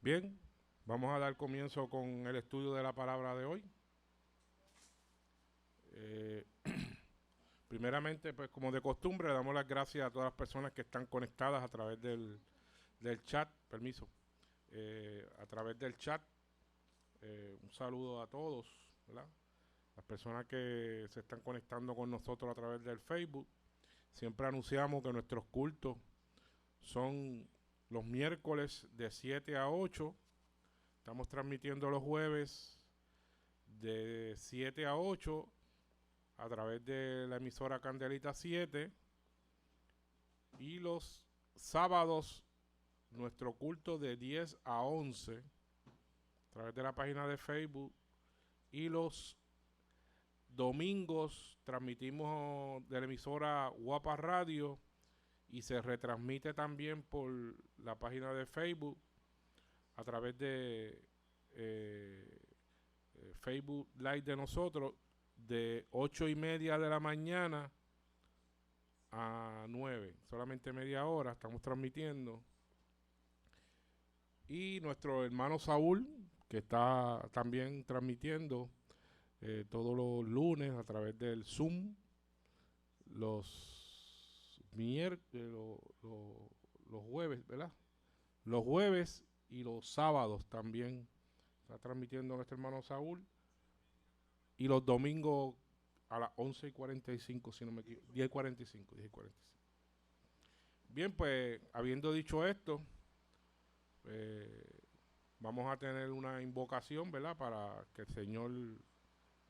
Bien, vamos a dar comienzo con el estudio de la palabra de hoy. Eh, Primeramente, pues como de costumbre, le damos las gracias a todas las personas que están conectadas a través del chat. Permiso. A través del chat. Un saludo a todos, ¿verdad? Las personas que se están conectando con nosotros a través del Facebook. Siempre anunciamos que nuestros cultos son los miércoles de 7 a 8. Estamos transmitiendo los jueves de 7 a 8 a través de la emisora Candelita 7 y los sábados nuestro culto de 10 a 11 a través de la página de Facebook y los domingos transmitimos de la emisora Guapa Radio y se retransmite también por la página de Facebook a través de Facebook Live de nosotros de 8:30 de la mañana a 9, solamente media hora estamos transmitiendo. Y nuestro hermano Saúl, que está también transmitiendo todos los lunes a través del Zoom, los jueves, ¿verdad? Los jueves y los sábados también está transmitiendo nuestro hermano Saúl. Y los domingos a las 11:45, si no me equivoco, 10:45. Bien, pues habiendo dicho esto, eh, vamos a tener una invocación, ¿verdad? Para que el Señor,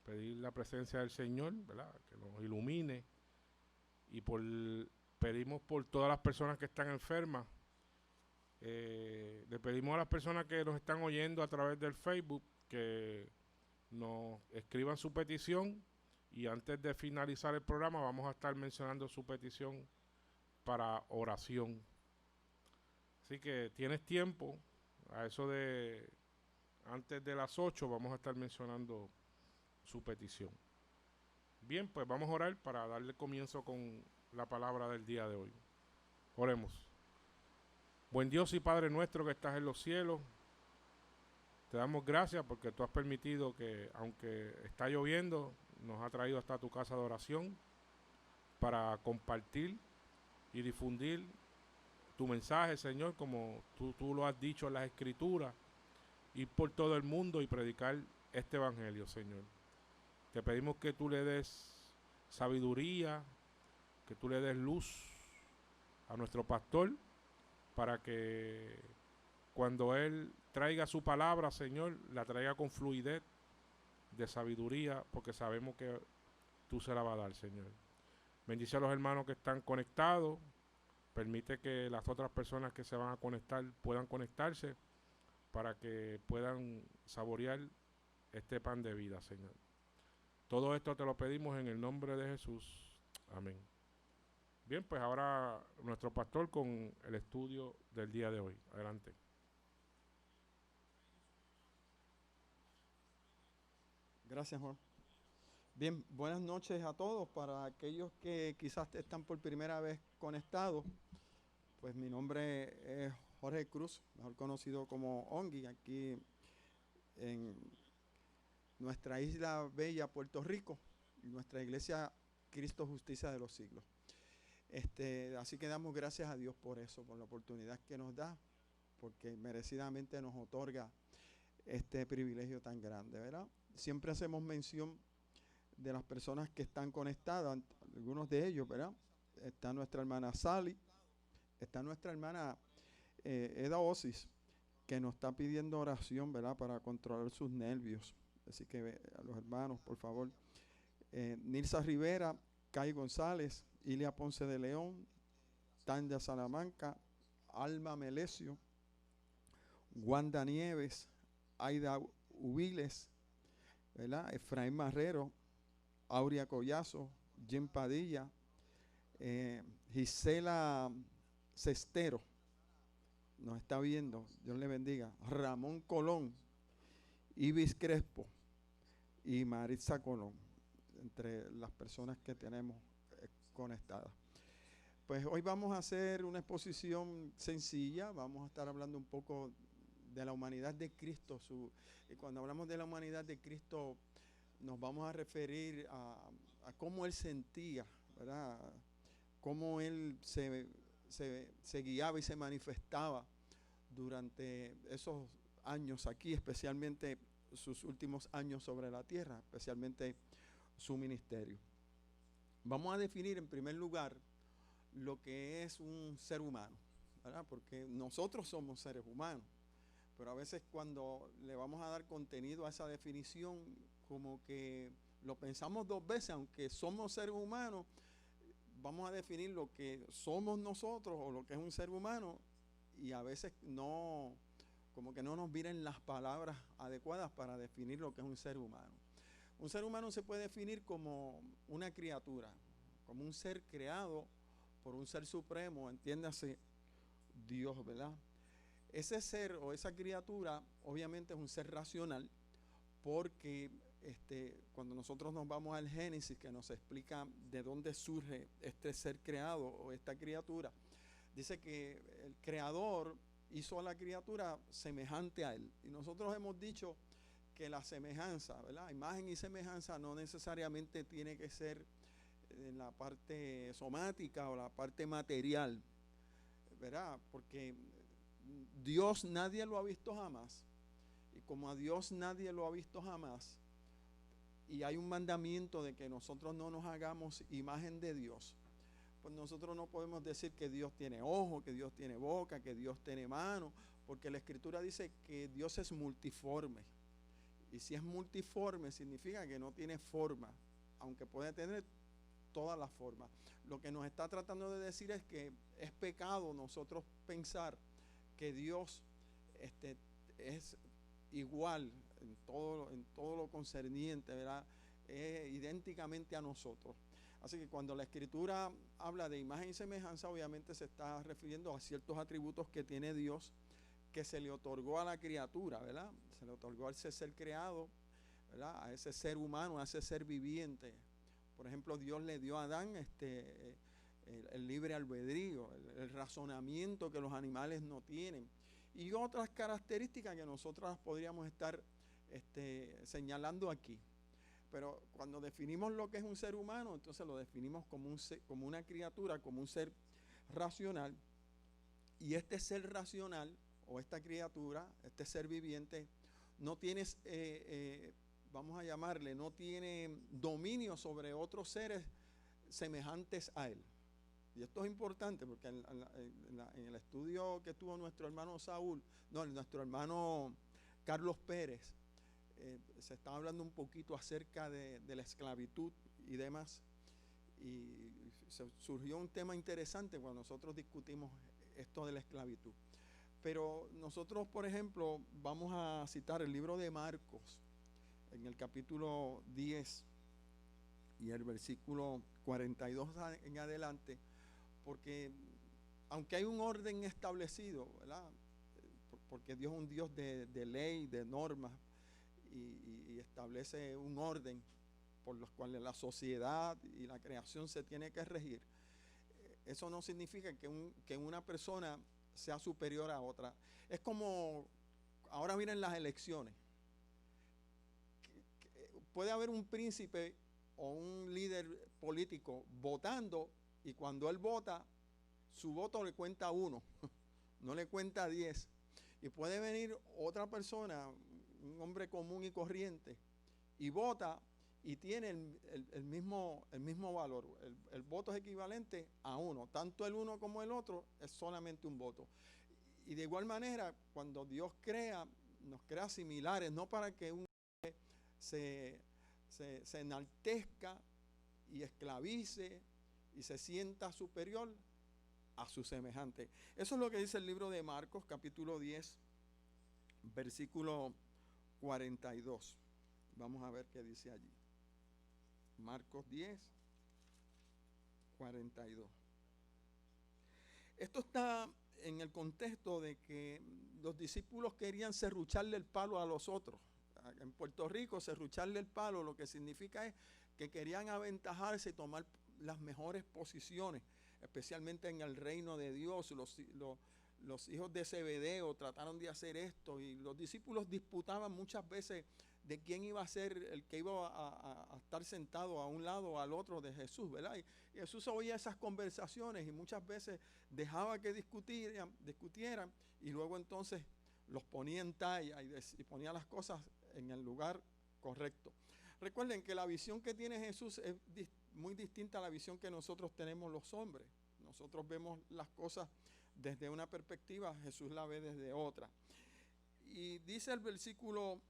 pedir la presencia del Señor, ¿verdad? Que nos ilumine. Y pedimos por todas las personas que están enfermas. Le pedimos a las personas que nos están oyendo a través del Facebook que nos escriban su petición. Y antes de finalizar el programa vamos a estar mencionando su petición para oración. Así que tienes tiempo, a eso de antes de las 8 vamos a estar mencionando su petición. Bien, pues vamos a orar para darle comienzo con la palabra del día de hoy. Oremos. Buen Dios y Padre nuestro que estás en los cielos, te damos gracias porque tú has permitido que, aunque está lloviendo, nos ha traído hasta tu casa de oración para compartir y difundir tu mensaje, Señor, como tú lo has dicho en las Escrituras, ir por todo el mundo y predicar este evangelio, Señor. Te pedimos que tú le des sabiduría, que tú le des luz a nuestro pastor para que cuando él traiga su palabra, Señor, la traiga con fluidez de sabiduría, porque sabemos que tú se la vas a dar, Señor. Bendice a los hermanos que están conectados. Permite que las otras personas que se van a conectar puedan conectarse para que puedan saborear este pan de vida, Señor. Todo esto te lo pedimos en el nombre de Jesús. Amén. Bien, pues ahora nuestro pastor con el estudio del día de hoy. Adelante. Gracias, Juan. Bien, buenas noches a todos. Para aquellos que quizás están por primera vez conectados, pues mi nombre es Jorge Cruz, mejor conocido como Ongi, aquí en nuestra isla bella, Puerto Rico, nuestra iglesia Cristo Justicia de los Siglos. Así que damos gracias a Dios por eso, por la oportunidad que nos da, porque merecidamente nos otorga este privilegio tan grande, ¿verdad? Siempre hacemos mención de las personas que están conectadas, algunos de ellos, ¿verdad? Está nuestra hermana Sally, está nuestra hermana Eda Osis, que nos está pidiendo oración, ¿verdad? Para controlar sus nervios. Así que a los hermanos, por favor. Nilsa Rivera, Kai González, Ilia Ponce de León, Tanya Salamanca, Alma Melesio, Wanda Nieves, Aida Ubiles, ¿verdad? Efraín Marrero, Aurea Collazo, Jim Padilla, Gisela Cestero, nos está viendo, Dios le bendiga, Ramón Colón, Ibis Crespo y Maritza Colón, entre las personas que tenemos conectadas. Pues hoy vamos a hacer una exposición sencilla, vamos a estar hablando un poco de la humanidad de Cristo. Y cuando hablamos de la humanidad de Cristo, nos vamos a referir a cómo Él sentía, ¿verdad? Cómo Él se guiaba y se manifestaba durante esos años aquí, especialmente sus últimos años sobre la tierra, especialmente su ministerio. Vamos a definir en primer lugar lo que es un ser humano, ¿verdad? Porque nosotros somos seres humanos, pero a veces cuando le vamos a dar contenido a esa definición, como que lo pensamos dos veces. Aunque somos seres humanos, vamos a definir lo que somos nosotros o lo que es un ser humano, y a veces no, como que no nos vienen las palabras adecuadas para definir lo que es un ser humano. Un ser humano se puede definir como una criatura, como un ser creado por un ser supremo, entiéndase, Dios, ¿verdad? Ese ser o esa criatura obviamente es un ser racional, porque cuando nosotros nos vamos al Génesis, que nos explica de dónde surge este ser creado o esta criatura, dice que el creador hizo a la criatura semejante a él. Y nosotros hemos dicho que la semejanza, ¿verdad? Imagen y semejanza no necesariamente tiene que ser en la parte somática o la parte material, ¿verdad? Porque Dios nadie lo ha visto jamás. Y como a Dios nadie lo ha visto jamás, y hay un mandamiento de que nosotros no nos hagamos imagen de Dios, pues nosotros no podemos decir que Dios tiene ojos, que Dios tiene boca, que Dios tiene mano, porque la Escritura dice que Dios es multiforme. Y si es multiforme, significa que no tiene forma, aunque puede tener todas las formas. Lo que nos está tratando de decir es que es pecado nosotros pensar que Dios es igual en todo lo concerniente, ¿verdad? Idénticamente a nosotros. Así que cuando la Escritura habla de imagen y semejanza, obviamente se está refiriendo a ciertos atributos que tiene Dios, que se le otorgó a la criatura, ¿verdad? Se le otorgó a ese ser creado, ¿verdad? A ese ser humano, a ese ser viviente. Por ejemplo, Dios le dio a Adán el libre albedrío, el razonamiento que los animales no tienen, y otras características que nosotros podríamos estar señalando aquí. Pero cuando definimos lo que es un ser humano, entonces lo definimos como una criatura, como un ser racional. Y este ser racional, o esta criatura, este ser viviente, no tiene, vamos a llamarle, no tiene dominio sobre otros seres semejantes a él. Y esto es importante porque en el estudio que tuvo nuestro hermano nuestro hermano Carlos Pérez, se estaba hablando un poquito acerca de la esclavitud y demás. Y surgió un tema interesante cuando nosotros discutimos esto de la esclavitud. Pero nosotros, por ejemplo, vamos a citar el libro de Marcos, en el capítulo 10 y el versículo 42 en adelante, porque aunque hay un orden establecido, ¿verdad? Porque Dios es un Dios de ley, de normas, y establece un orden por los cuales la sociedad y la creación se tiene que regir. Eso no significa que una persona sea superior a otra. Es como, ahora miren las elecciones. Puede haber un príncipe o un líder político votando, y cuando él vota, su voto le cuenta 1, no le cuenta 10. Y puede venir otra persona, un hombre común y corriente, y vota y tiene el mismo valor. El voto es equivalente a 1. Tanto el uno como el otro es solamente un voto. Y de igual manera, cuando Dios nos crea similares, no para que un se enaltezca y esclavice y se sienta superior a su semejante. Eso es lo que dice el libro de Marcos, capítulo 10, versículo 42. Vamos a ver qué dice allí. Marcos 10, 42. Esto está en el contexto de que los discípulos querían serrucharle el palo a los otros. En Puerto Rico, serrucharle el palo lo que significa es que querían aventajarse y tomar las mejores posiciones, especialmente en el reino de Dios, los hijos de Zebedeo trataron de hacer esto y los discípulos disputaban muchas veces de quién iba a ser el que iba a estar sentado a un lado o al otro de Jesús, ¿verdad? Y Jesús oía esas conversaciones y muchas veces dejaba que discutieran y luego entonces los ponía en talla y ponía las cosas en el lugar correcto. Recuerden que la visión que tiene Jesús es muy distinta a la visión que nosotros tenemos los hombres. Nosotros vemos las cosas desde una perspectiva, Jesús la ve desde otra. Y dice el versículo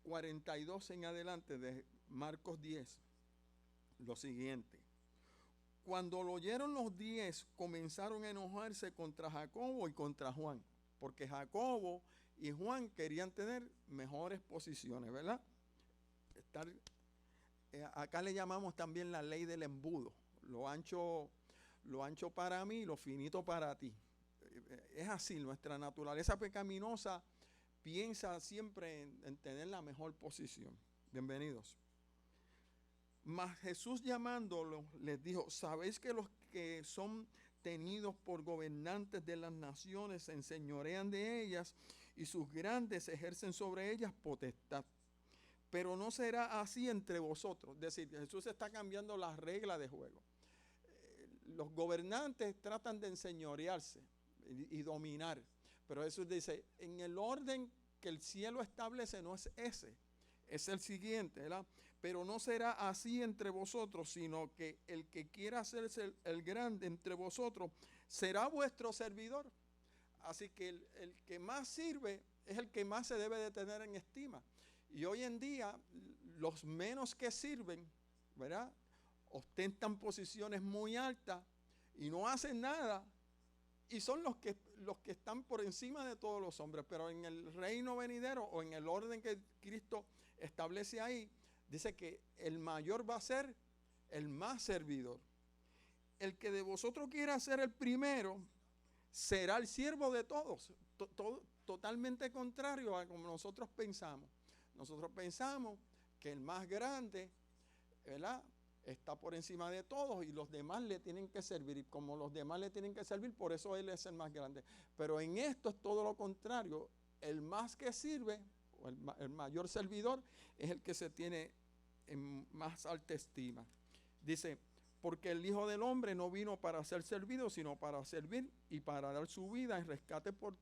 42 en adelante de Marcos 10 lo siguiente: cuando lo oyeron los 10, comenzaron a enojarse contra Jacobo y contra Juan, porque Jacobo y Juan querían tener mejores posiciones, ¿verdad? Acá le llamamos también la ley del embudo, lo ancho para mí, lo finito para ti. Es así, nuestra naturaleza pecaminosa piensa siempre en tener la mejor posición. Bienvenidos. Mas Jesús llamándolos les dijo: ¿sabéis que los que son tenidos por gobernantes de las naciones se enseñorean de ellas y sus grandes ejercen sobre ellas potestad? Pero no será así entre vosotros. Es decir, Jesús está cambiando las reglas de juego. Los gobernantes tratan de enseñorearse y dominar. Pero Jesús dice, en el orden que el cielo establece no es ese, es el siguiente, ¿verdad? Pero no será así entre vosotros, sino que el que quiera hacerse el grande entre vosotros será vuestro servidor. Así que el que más sirve es el que más se debe de tener en estima. Y hoy en día los menos que sirven, ¿verdad?, ostentan posiciones muy altas y no hacen nada. Y son los que están por encima de todos los hombres. Pero en el reino venidero o en el orden que Cristo establece ahí, dice que el mayor va a ser el más servidor. El que de vosotros quiera ser el primero será el siervo de todos. Totalmente contrario a como nosotros pensamos. Nosotros pensamos que el más grande, ¿verdad?, está por encima de todos y los demás le tienen que servir. Y como los demás le tienen que servir, por eso él es el más grande. Pero en esto es todo lo contrario. El más que sirve, o el mayor servidor, es el que se tiene en más alta estima. Dice, porque el Hijo del Hombre no vino para ser servido, sino para servir y para dar su vida en rescate por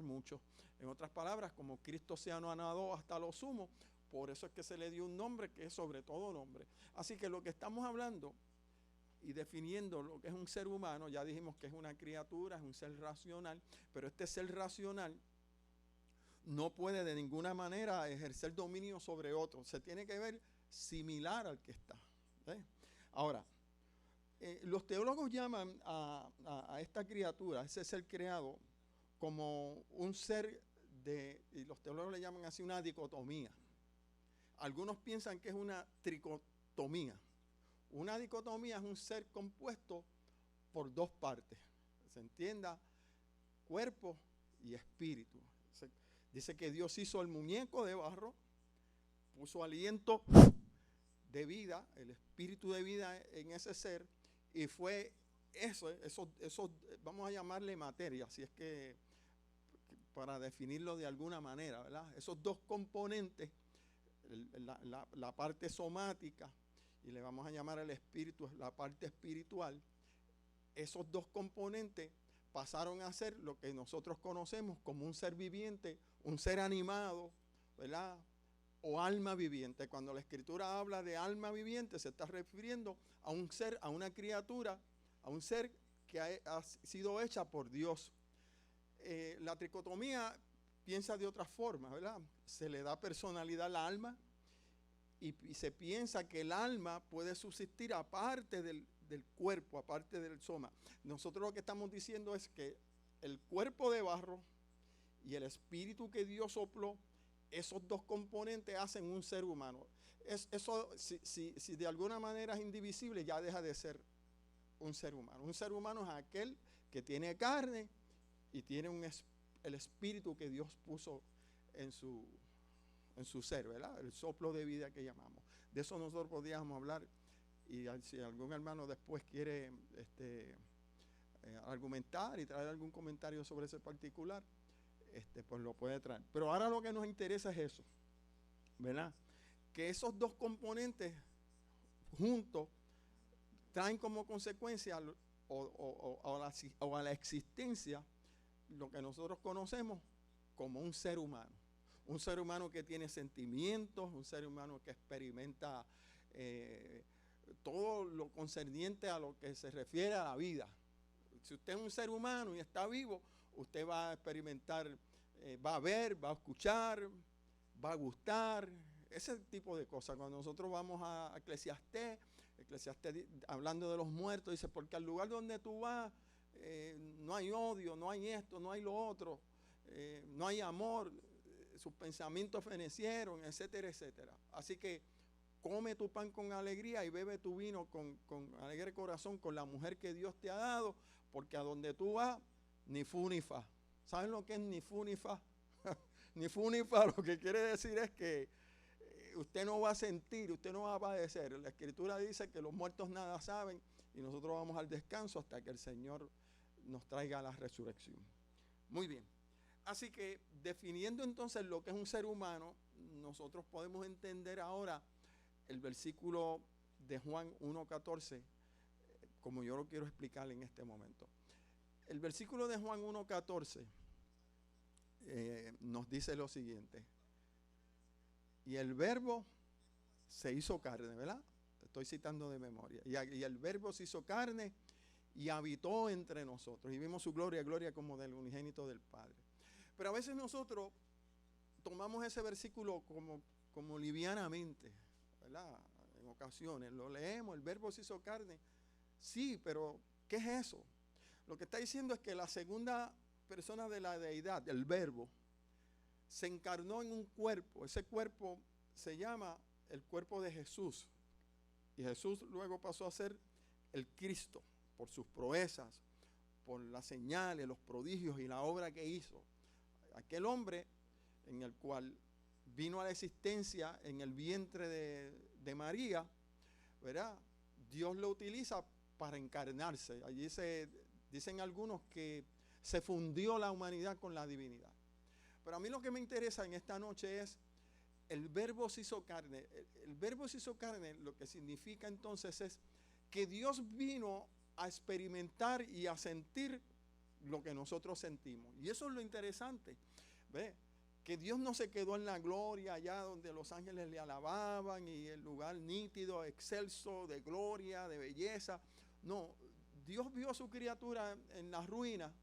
muchos. En otras palabras, como Cristo se anonadó hasta lo sumo, por eso es que se le dio un nombre que es sobre todo nombre. Así que lo que estamos hablando y definiendo lo que es un ser humano, ya dijimos que es una criatura, es un ser racional, pero este ser racional no puede de ninguna manera ejercer dominio sobre otro. Se tiene que ver similar al que está. Ahora, los teólogos llaman a esta criatura, a ese ser creado, como un ser y los teólogos le llaman así una dicotomía. Algunos piensan que es una tricotomía. Una dicotomía es un ser compuesto por dos partes. Se entienda, cuerpo y espíritu. Dice que Dios hizo el muñeco de barro, puso aliento de vida, el espíritu de vida en ese ser, y fue eso, vamos a llamarle materia, si es que para definirlo de alguna manera, ¿verdad? Esos dos componentes, la parte somática, y le vamos a llamar el espíritu, la parte espiritual, esos dos componentes pasaron a ser lo que nosotros conocemos como un ser viviente, un ser animado, ¿verdad?, o alma viviente. Cuando la Escritura habla de alma viviente, se está refiriendo a un ser, a una criatura, a un ser que ha sido hecha por Dios. La tricotomía piensa de otra forma, ¿verdad? Se le da personalidad al alma y se piensa que el alma puede subsistir aparte del cuerpo, aparte del soma. Nosotros lo que estamos diciendo es que el cuerpo de barro y el espíritu que Dios sopló, esos dos componentes hacen un ser humano. Eso, si de alguna manera es indivisible, ya deja de ser un ser humano. Un ser humano es aquel que tiene carne y tiene el espíritu que Dios puso en su ser, ¿verdad? El soplo de vida que llamamos. De eso nosotros podríamos hablar, y si algún hermano después quiere argumentar y traer algún comentario sobre ese particular, pues lo puede traer. Pero ahora lo que nos interesa es eso, ¿verdad? Que esos dos componentes juntos traen como consecuencia o a la existencia lo que nosotros conocemos como un ser humano. Un ser humano que tiene sentimientos, un ser humano que experimenta todo lo concerniente a lo que se refiere a la vida. Si usted es un ser humano y está vivo, usted va a experimentar, va a ver, va a escuchar, va a gustar, ese tipo de cosas. Cuando nosotros vamos a Eclesiastés hablando de los muertos, dice, porque al lugar donde tú vas no hay odio, no hay esto, no hay lo otro, no hay amor, sus pensamientos fenecieron, etcétera, etcétera. Así que come tu pan con alegría y bebe tu vino con alegre corazón con la mujer que Dios te ha dado, porque a donde tú vas, ni fu ni fa. ¿Saben lo que es ni fu ni fa? Ni fu ni fa, lo que quiere decir es que usted no va a sentir, usted no va a padecer. La Escritura dice que los muertos nada saben y nosotros vamos al descanso hasta que el Señor nos traiga la resurrección. Muy bien. Así que definiendo entonces lo que es un ser humano, nosotros podemos entender ahora el versículo de Juan 1:14, como yo lo quiero explicar en este momento. El versículo de Juan 1:14 nos dice lo siguiente: y el verbo se hizo carne, ¿verdad? Estoy citando de memoria. Y el verbo se hizo carne y habitó entre nosotros. Y vimos su gloria, gloria como del unigénito del Padre. Pero a veces nosotros tomamos ese versículo como livianamente, ¿verdad? En ocasiones lo leemos, el verbo se hizo carne. Sí, pero ¿qué es eso? Lo que está diciendo es que la segunda persona de la deidad, el verbo, se encarnó en un cuerpo. Ese cuerpo se llama el cuerpo de Jesús. Y Jesús luego pasó a ser el Cristo por sus proezas, por las señales, los prodigios y la obra que hizo. Aquel hombre en el cual vino a la existencia en el vientre de María, ¿verdad? Dios lo utiliza para encarnarse. Allí dicen algunos que se fundió la humanidad con la divinidad. Pero a mí lo que me interesa en esta noche es el verbo se hizo carne. El verbo se hizo carne, lo que significa entonces es que Dios vino a experimentar y a sentir lo que nosotros sentimos. Y eso es lo interesante. ¿Ve? Que Dios no se quedó en la gloria allá donde los ángeles le alababan y el lugar nítido, excelso, de gloria, de belleza. No, Dios vio a su criatura en la ruina,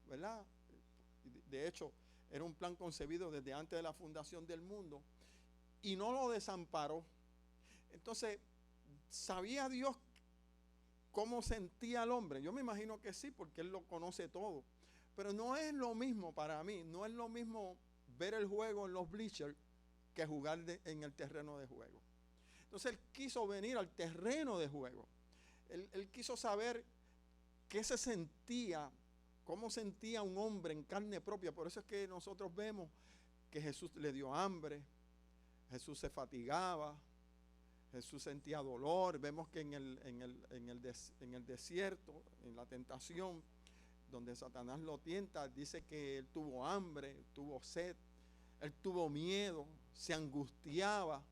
¿verdad? De hecho, era un plan concebido desde antes de la fundación del mundo y no lo desamparó. Entonces, ¿sabía Dios cómo sentía al hombre? Yo me imagino que sí, porque Él lo conoce todo. Pero no es lo mismo para mí, no es lo mismo ver el juego en los bleachers que jugar en el terreno de juego. Entonces Él quiso venir al terreno de juego. Él quiso saber qué se sentía, cómo sentía un hombre en carne propia. Por eso es que nosotros vemos que Jesús le dio hambre, Jesús se fatigaba, Jesús sentía dolor. Vemos que en el desierto, en la tentación, donde Satanás lo tienta, dice que él tuvo hambre, tuvo sed, él tuvo miedo, se angustiaba,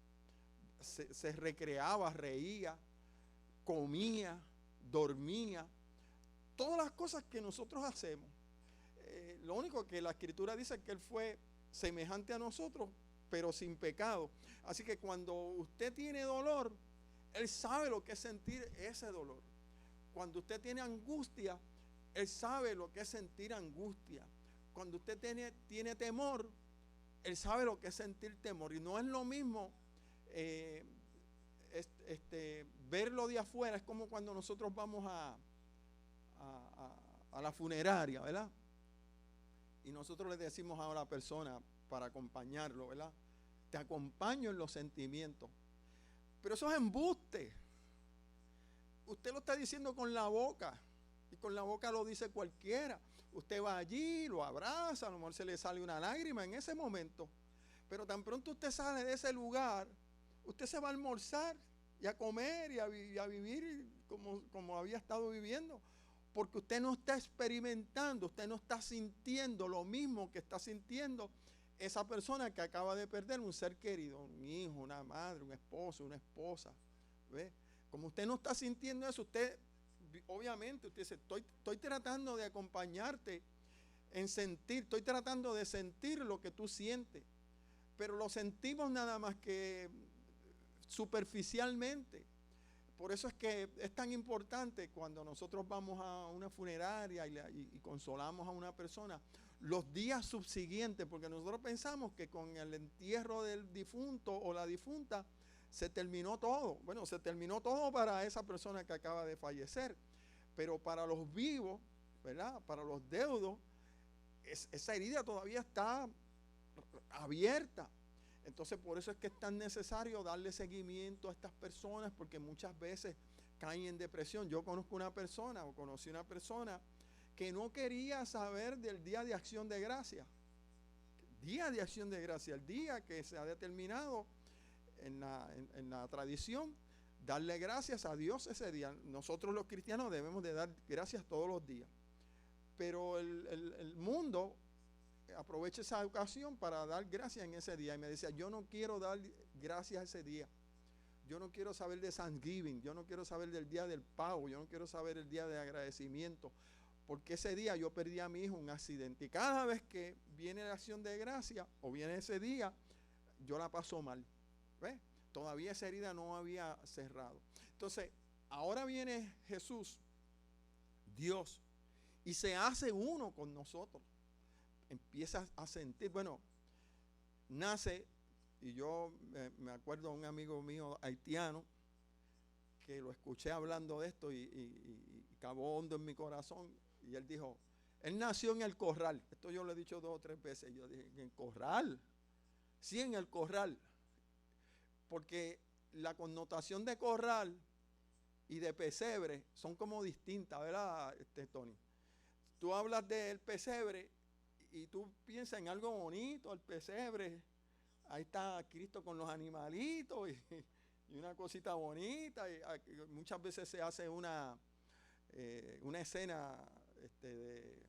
se recreaba, reía, comía, dormía. Todas las cosas que nosotros hacemos. Lo único que la Escritura dice es que él fue semejante a nosotros, pero sin pecado. Así que cuando usted tiene dolor, él sabe lo que es sentir ese dolor. Cuando usted tiene angustia, él sabe lo que es sentir angustia. Cuando usted tiene temor, él sabe lo que es sentir temor. Y no es lo mismo verlo de afuera. Es como cuando nosotros vamos a la funeraria, ¿verdad? Y nosotros le decimos a la persona para acompañarlo, ¿verdad? Te acompaño en los sentimientos. Pero eso es embuste. Usted lo está diciendo con la boca. Y con la boca lo dice cualquiera. Usted va allí, lo abraza, a lo mejor se le sale una lágrima en ese momento. Pero tan pronto usted sale de ese lugar, usted se va a almorzar y a comer y a vivir como había estado viviendo. porque usted no está experimentando, usted no está sintiendo lo mismo que está sintiendo esa persona que acaba de perder un ser querido, un hijo, una madre, un esposo, una esposa. ¿Ve? Como usted no está sintiendo eso, usted, obviamente, usted dice, estoy tratando de acompañarte en sentir, estoy tratando de sentir lo que tú sientes, pero lo sentimos nada más que superficialmente. Por eso es que es tan importante cuando nosotros vamos a una funeraria y consolamos a una persona, los días subsiguientes, porque nosotros pensamos que con el entierro del difunto o la difunta se terminó todo. Bueno, se terminó todo para esa persona que acaba de fallecer, pero para los vivos, ¿verdad? Para los deudos, esa herida todavía está abierta. Entonces, por eso es que es tan necesario darle seguimiento a estas personas, porque muchas veces caen en depresión. Yo conozco una persona, o conocí una persona, que no quería saber del Día de Acción de Gracia. Día de Acción de Gracia, el día que se ha determinado en la tradición, darle gracias a Dios ese día. Nosotros los cristianos debemos de dar gracias todos los días. Pero el mundo aprovecha esa ocasión para dar gracias en ese día. Y me decía, yo no quiero dar gracias ese día. Yo no quiero saber de Thanksgiving. Yo no quiero saber del día del pavo. Yo no quiero saber el día de agradecimiento. Porque ese día yo perdí a mi hijo en un accidente. Y cada vez que viene la acción de gracia o viene ese día, yo la paso mal. ¿Ves? Todavía esa herida no había cerrado. Entonces, ahora viene Jesús, Dios, y se hace uno con nosotros. Empieza a sentir, bueno, nace, y yo me acuerdo de un amigo mío haitiano, que lo escuché hablando de esto y cavó hondo en mi corazón, y él dijo, él nació en el corral. Esto yo lo he dicho 2 o 3 veces. Yo dije, ¿en el corral? Sí, en el corral. Porque la connotación de corral y de pesebre son como distintas, ¿verdad, Tony? Tú hablas del pesebre y tú piensas en algo bonito, el pesebre. Ahí está Cristo con los animalitos y una cosita bonita. Y muchas veces se hace una escena de,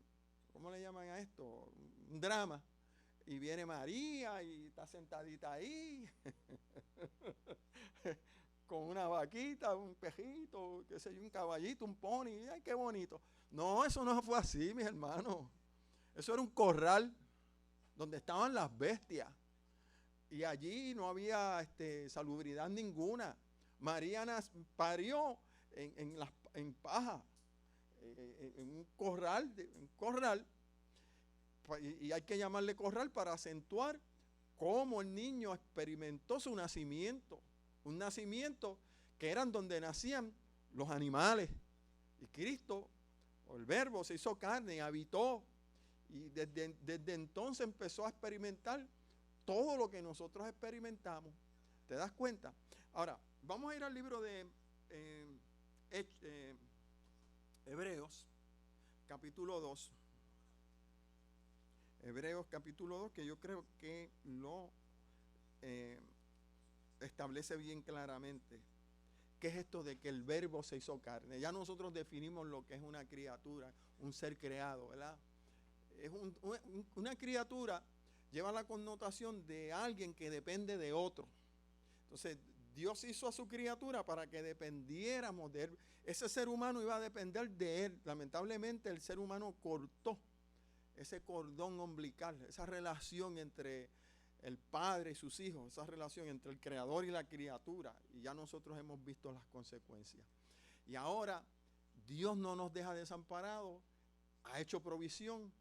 ¿cómo le llaman a esto? Un drama. Y viene María y está sentadita ahí con una vaquita, un pejito, qué sé yo, un caballito, un pony. ¡Ay, qué bonito! No, eso no fue así, mis hermanos. Eso era un corral donde estaban las bestias. Y allí no había salubridad ninguna. María parió en paja, en un corral, y hay que llamarle corral para acentuar cómo el niño experimentó su nacimiento. Un nacimiento que eran donde nacían los animales. Y Cristo, o el Verbo, se hizo carne y habitó. Y desde entonces empezó a experimentar todo lo que nosotros experimentamos. ¿Te das cuenta? Ahora, vamos a ir al libro de Hebreos, capítulo 2. Hebreos capítulo 2, que yo creo que lo establece bien claramente. ¿Qué es esto de que el Verbo se hizo carne? Ya nosotros definimos lo que es una criatura, un ser creado, ¿verdad? Es una criatura, lleva la connotación de alguien que depende de otro. Entonces, Dios hizo a su criatura para que dependiéramos de él. Ese ser humano iba a depender de él. Lamentablemente, el ser humano cortó ese cordón umbilical, esa relación entre el padre y sus hijos, esa relación entre el creador y la criatura, y ya nosotros hemos visto las consecuencias. Y ahora Dios no nos deja desamparados, ha hecho provisión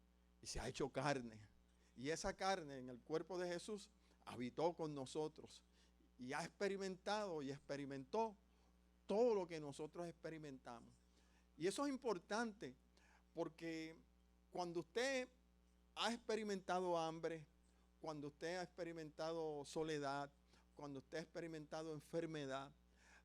y se ha hecho carne, y esa carne en el cuerpo de Jesús habitó con nosotros y ha experimentado y experimentó todo lo que nosotros experimentamos. Y eso es importante porque cuando usted ha experimentado hambre, cuando usted ha experimentado soledad, cuando usted ha experimentado enfermedad,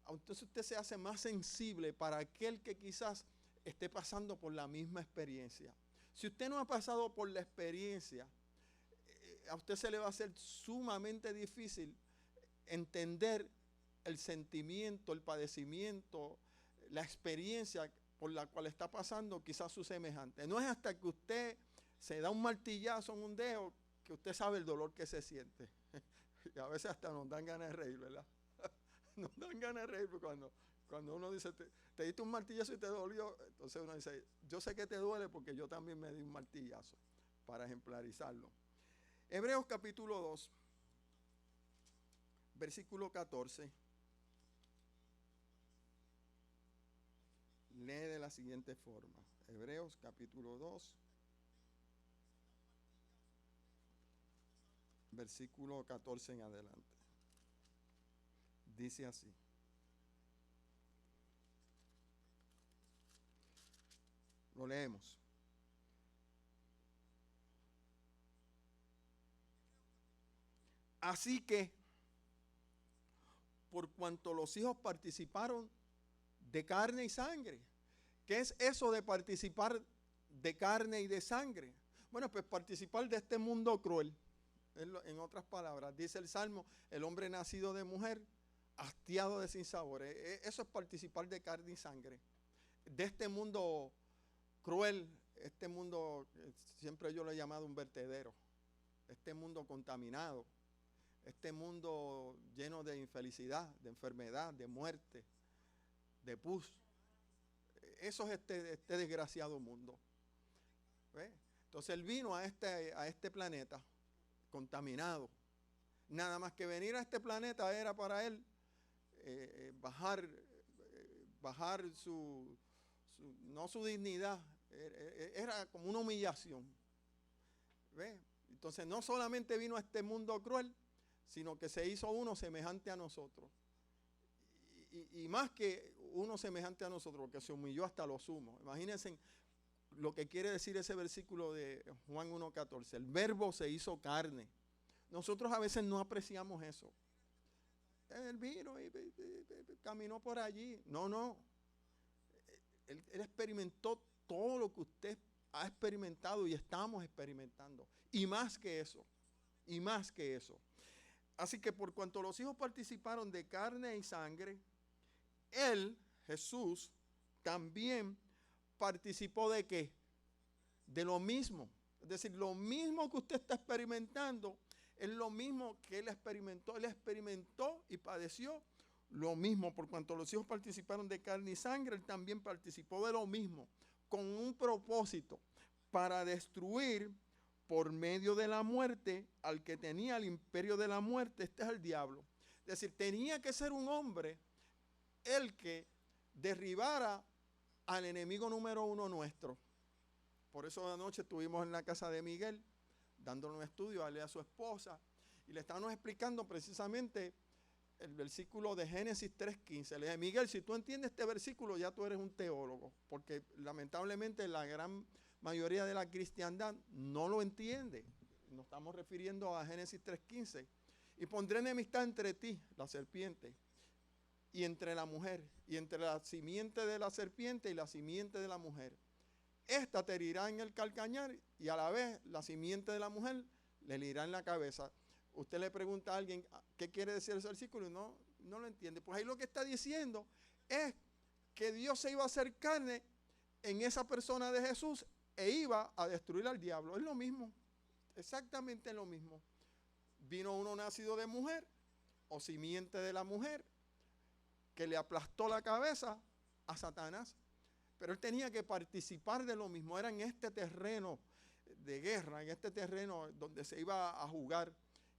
entonces usted se hace más sensible para aquel que quizás esté pasando por la misma experiencia. Si usted no ha pasado por la experiencia, a usted se le va a hacer sumamente difícil entender el sentimiento, el padecimiento, la experiencia por la cual está pasando quizás su semejante. No es hasta que usted se da un martillazo en un dedo que usted sabe el dolor que se siente. Y a veces hasta nos dan ganas de reír, ¿verdad? Nos dan ganas de reír cuando uno dice, te diste un martillazo y te dolió. Entonces uno dice, yo sé que te duele porque yo también me di un martillazo, para ejemplarizarlo. Hebreos capítulo 2, versículo 14. Lee de la siguiente forma. Hebreos capítulo 2, versículo 14 en adelante. Dice así. Lo leemos. Así que, por cuanto los hijos participaron de carne y sangre. ¿Qué es eso de participar de carne y de sangre? Bueno, pues participar de este mundo cruel. En otras palabras, dice el Salmo, el hombre nacido de mujer, hastiado de sinsabores. Eso es participar de carne y sangre. De este mundo cruel, este mundo, siempre yo lo he llamado un vertedero. Este mundo contaminado. Este mundo lleno de infelicidad, de enfermedad, de muerte, de pus. Eso es este desgraciado mundo. ¿Ve? Entonces él vino a este planeta contaminado. Nada más que venir a este planeta era para él bajar no su dignidad, era como una humillación. ¿Ve? Entonces no solamente vino a este mundo cruel, sino que se hizo uno semejante a nosotros. Y más que uno semejante a nosotros, porque se humilló hasta lo sumo. Imagínense lo que quiere decir ese versículo de Juan 1:14. El verbo se hizo carne. Nosotros a veces no apreciamos eso. Él vino y caminó por allí. No. Él experimentó todo lo que usted ha experimentado y estamos experimentando. Y más que eso. Y más que eso. Así que por cuanto los hijos participaron de carne y sangre, él, Jesús, también participó ¿de qué? De lo mismo. Es decir, lo mismo que usted está experimentando es lo mismo que él experimentó. Él experimentó y padeció lo mismo. Por cuanto los hijos participaron de carne y sangre, él también participó de lo mismo, con un propósito, para destruir por medio de la muerte al que tenía el imperio de la muerte. Este es el diablo. Es decir, tenía que ser un hombre el que derribara al enemigo número uno nuestro. Por eso anoche estuvimos en la casa de Miguel dándole un estudio a él y a su esposa y le estábamos explicando precisamente el versículo de Génesis 3:15. Le dije, Miguel, si tú entiendes este versículo ya tú eres un teólogo, porque lamentablemente la gran mayoría de la cristiandad no lo entiende. Nos estamos refiriendo a Génesis 3:15. Y pondré enemistad entre ti, la serpiente, y entre la mujer, y entre la simiente de la serpiente y la simiente de la mujer. Esta te herirá en el calcañar y a la vez la simiente de la mujer le herirá en la cabeza. Usted le pregunta a alguien qué quiere decir ese versículo y no lo entiende. Pues ahí lo que está diciendo es que Dios se iba a hacer carne en esa persona de Jesús e iba a destruir al diablo. Es lo mismo, exactamente lo mismo. Vino uno nacido de mujer o simiente de la mujer que le aplastó la cabeza a Satanás. Pero él tenía que participar de lo mismo. Era en este terreno de guerra, en este terreno donde se iba a jugar.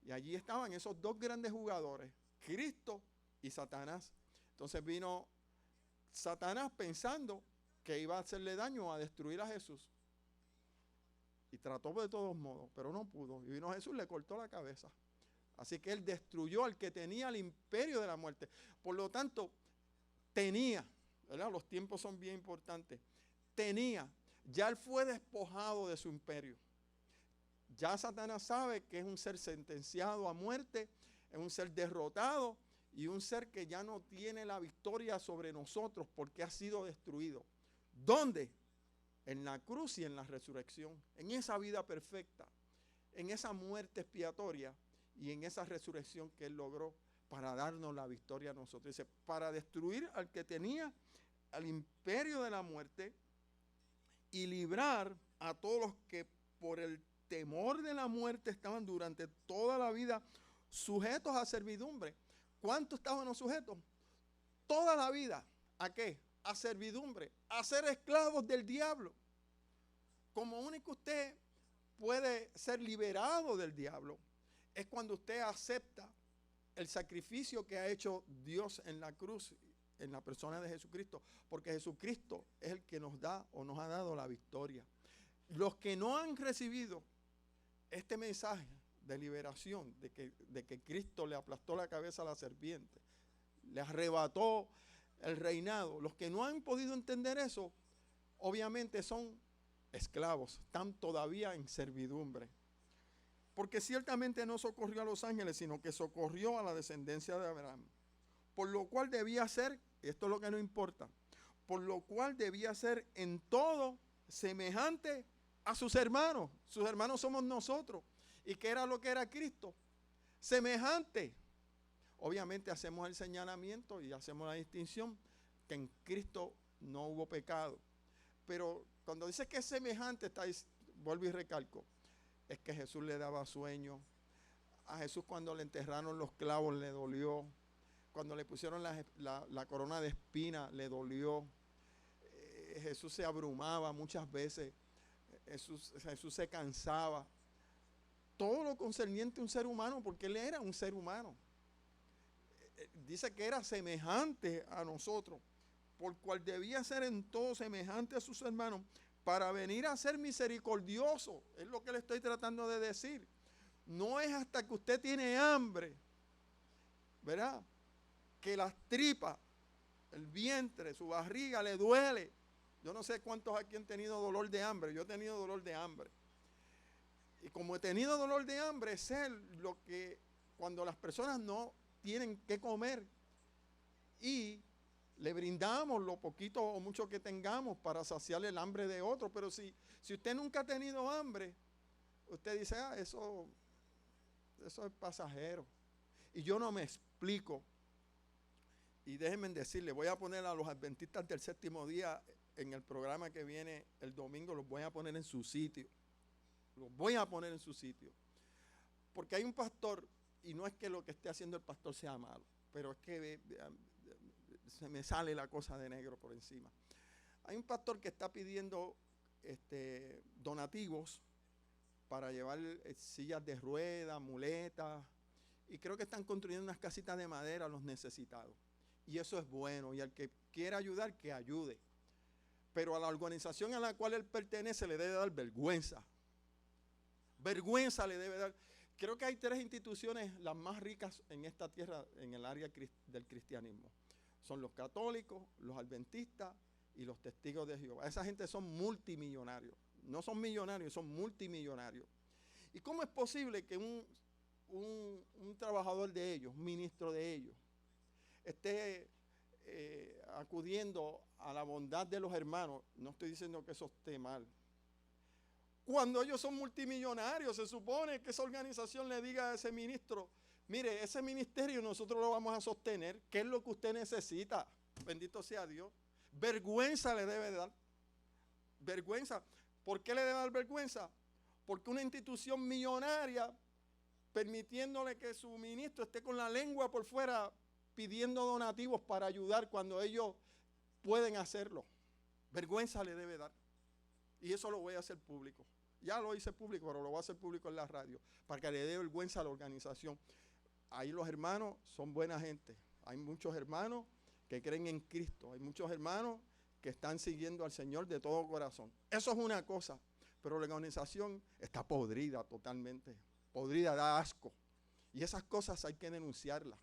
Y allí estaban esos dos grandes jugadores, Cristo y Satanás. Entonces vino Satanás pensando que iba a hacerle daño, a destruir a Jesús. Y trató de todos modos, pero no pudo. Y vino Jesús, le cortó la cabeza. Así que él destruyó al que tenía el imperio de la muerte. Por lo tanto, tenía, ¿verdad? Los tiempos son bien importantes. Ya él fue despojado de su imperio. Ya Satanás sabe que es un ser sentenciado a muerte, es un ser derrotado y un ser que ya no tiene la victoria sobre nosotros porque ha sido destruido. ¿Dónde? En la cruz y en la resurrección, en esa vida perfecta, en esa muerte expiatoria y en esa resurrección que él logró para darnos la victoria a nosotros. Dice, para destruir al que tenía al imperio de la muerte y librar a todos los que por el temor de la muerte estaban durante toda la vida sujetos a servidumbre. ¿Cuánto estaban los sujetos? Toda la vida. ¿A qué? A servidumbre, a ser esclavos del diablo. Como único usted puede ser liberado del diablo es cuando usted acepta el sacrificio que ha hecho Dios en la cruz, en la persona de Jesucristo, porque Jesucristo es el que nos da o nos ha dado la victoria. Los que no han recibido este mensaje de liberación, de que Cristo le aplastó la cabeza a la serpiente, le arrebató el reinado, los que no han podido entender eso, obviamente son esclavos, están todavía en servidumbre. Porque ciertamente no socorrió a los ángeles, sino que socorrió a la descendencia de Abraham. Por lo cual debía ser, esto es lo que no importa, por lo cual debía ser en todo semejante a sus hermanos. Sus hermanos somos nosotros. ¿Y qué era lo que era Cristo? Semejante. Obviamente hacemos el señalamiento y hacemos la distinción que en Cristo no hubo pecado. Pero cuando dice que es semejante, vuelvo y recalco, es que Jesús le daba sueño. A Jesús cuando le enterraron los clavos le dolió. Cuando le pusieron la corona de espina le dolió. Jesús se abrumaba muchas veces. Jesús se cansaba. Todo lo concerniente a un ser humano, porque Él era un ser humano. Dice que era semejante a nosotros, por cual debía ser en todo semejante a sus hermanos, para venir a ser misericordioso. Es lo que le estoy tratando de decir. No es hasta que usted tiene hambre, ¿verdad?, que las tripas, el vientre, su barriga le duele. Yo no sé cuántos aquí han tenido dolor de hambre. Yo he tenido dolor de hambre. Y como he tenido dolor de hambre, sé lo que cuando las personas no tienen que comer y le brindamos lo poquito o mucho que tengamos para saciar el hambre de otro. Pero si usted nunca ha tenido hambre, usted dice, eso es pasajero. Y yo no me explico. Y déjenme decirle, voy a poner a los adventistas del séptimo día en el programa que viene el domingo, los voy a poner en su sitio. Los voy a poner en su sitio. Porque hay un pastor, y no es que lo que esté haciendo el pastor sea malo, pero es que se me sale la cosa de negro por encima. Hay un pastor que está pidiendo donativos para llevar sillas de ruedas, muletas, y creo que están construyendo unas casitas de madera a los necesitados. Y eso es bueno, y al que quiera ayudar, que ayude. Pero a la organización a la cual él pertenece le debe dar vergüenza. Vergüenza le debe dar. Creo que hay 3 instituciones las más ricas en esta tierra, en el área del cristianismo. Son los católicos, los adventistas y los testigos de Jehová. Esa gente son multimillonarios. No son millonarios, son multimillonarios. ¿Y cómo es posible que un trabajador de ellos, un ministro de ellos, esté acudiendo a la bondad de los hermanos? No estoy diciendo que eso esté mal. Cuando ellos son multimillonarios, se supone que esa organización le diga a ese ministro, mire, ese ministerio nosotros lo vamos a sostener. ¿Qué es lo que usted necesita? Bendito sea Dios. Vergüenza le debe dar. Vergüenza. ¿Por qué le debe dar vergüenza? Porque una institución millonaria, permitiéndole que su ministro esté con la lengua por fuera, pidiendo donativos para ayudar cuando ellos pueden hacerlo. Vergüenza le debe dar. Y eso lo voy a hacer público. Ya lo hice público, pero lo voy a hacer público en la radio, para que le dé vergüenza a la organización. Ahí los hermanos son buena gente. Hay muchos hermanos que creen en Cristo. Hay muchos hermanos que están siguiendo al Señor de todo corazón. Eso es una cosa, pero la organización está podrida totalmente. Podrida, da asco. Y esas cosas hay que denunciarlas.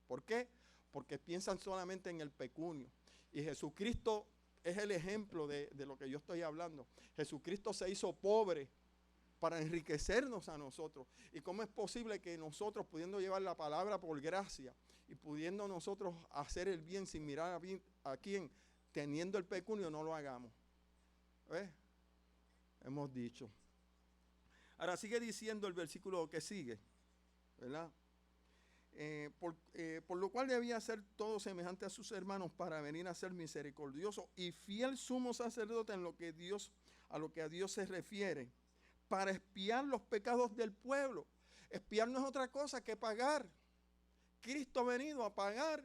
¿Por qué? Porque piensan solamente en el pecunio. Y Jesucristo es el ejemplo de lo que yo estoy hablando. Jesucristo se hizo pobre para enriquecernos a nosotros. ¿Y cómo es posible que nosotros, pudiendo llevar la palabra por gracia y pudiendo nosotros hacer el bien sin mirar a quién, teniendo el pecunio, no lo hagamos? Hemos dicho. Ahora sigue diciendo el versículo que sigue, ¿verdad? por lo cual debía ser todo semejante a sus hermanos para venir a ser misericordioso y fiel sumo sacerdote en lo que a lo que a Dios se refiere, para expiar los pecados del pueblo. Expiar no es otra cosa que pagar. Cristo ha venido a pagar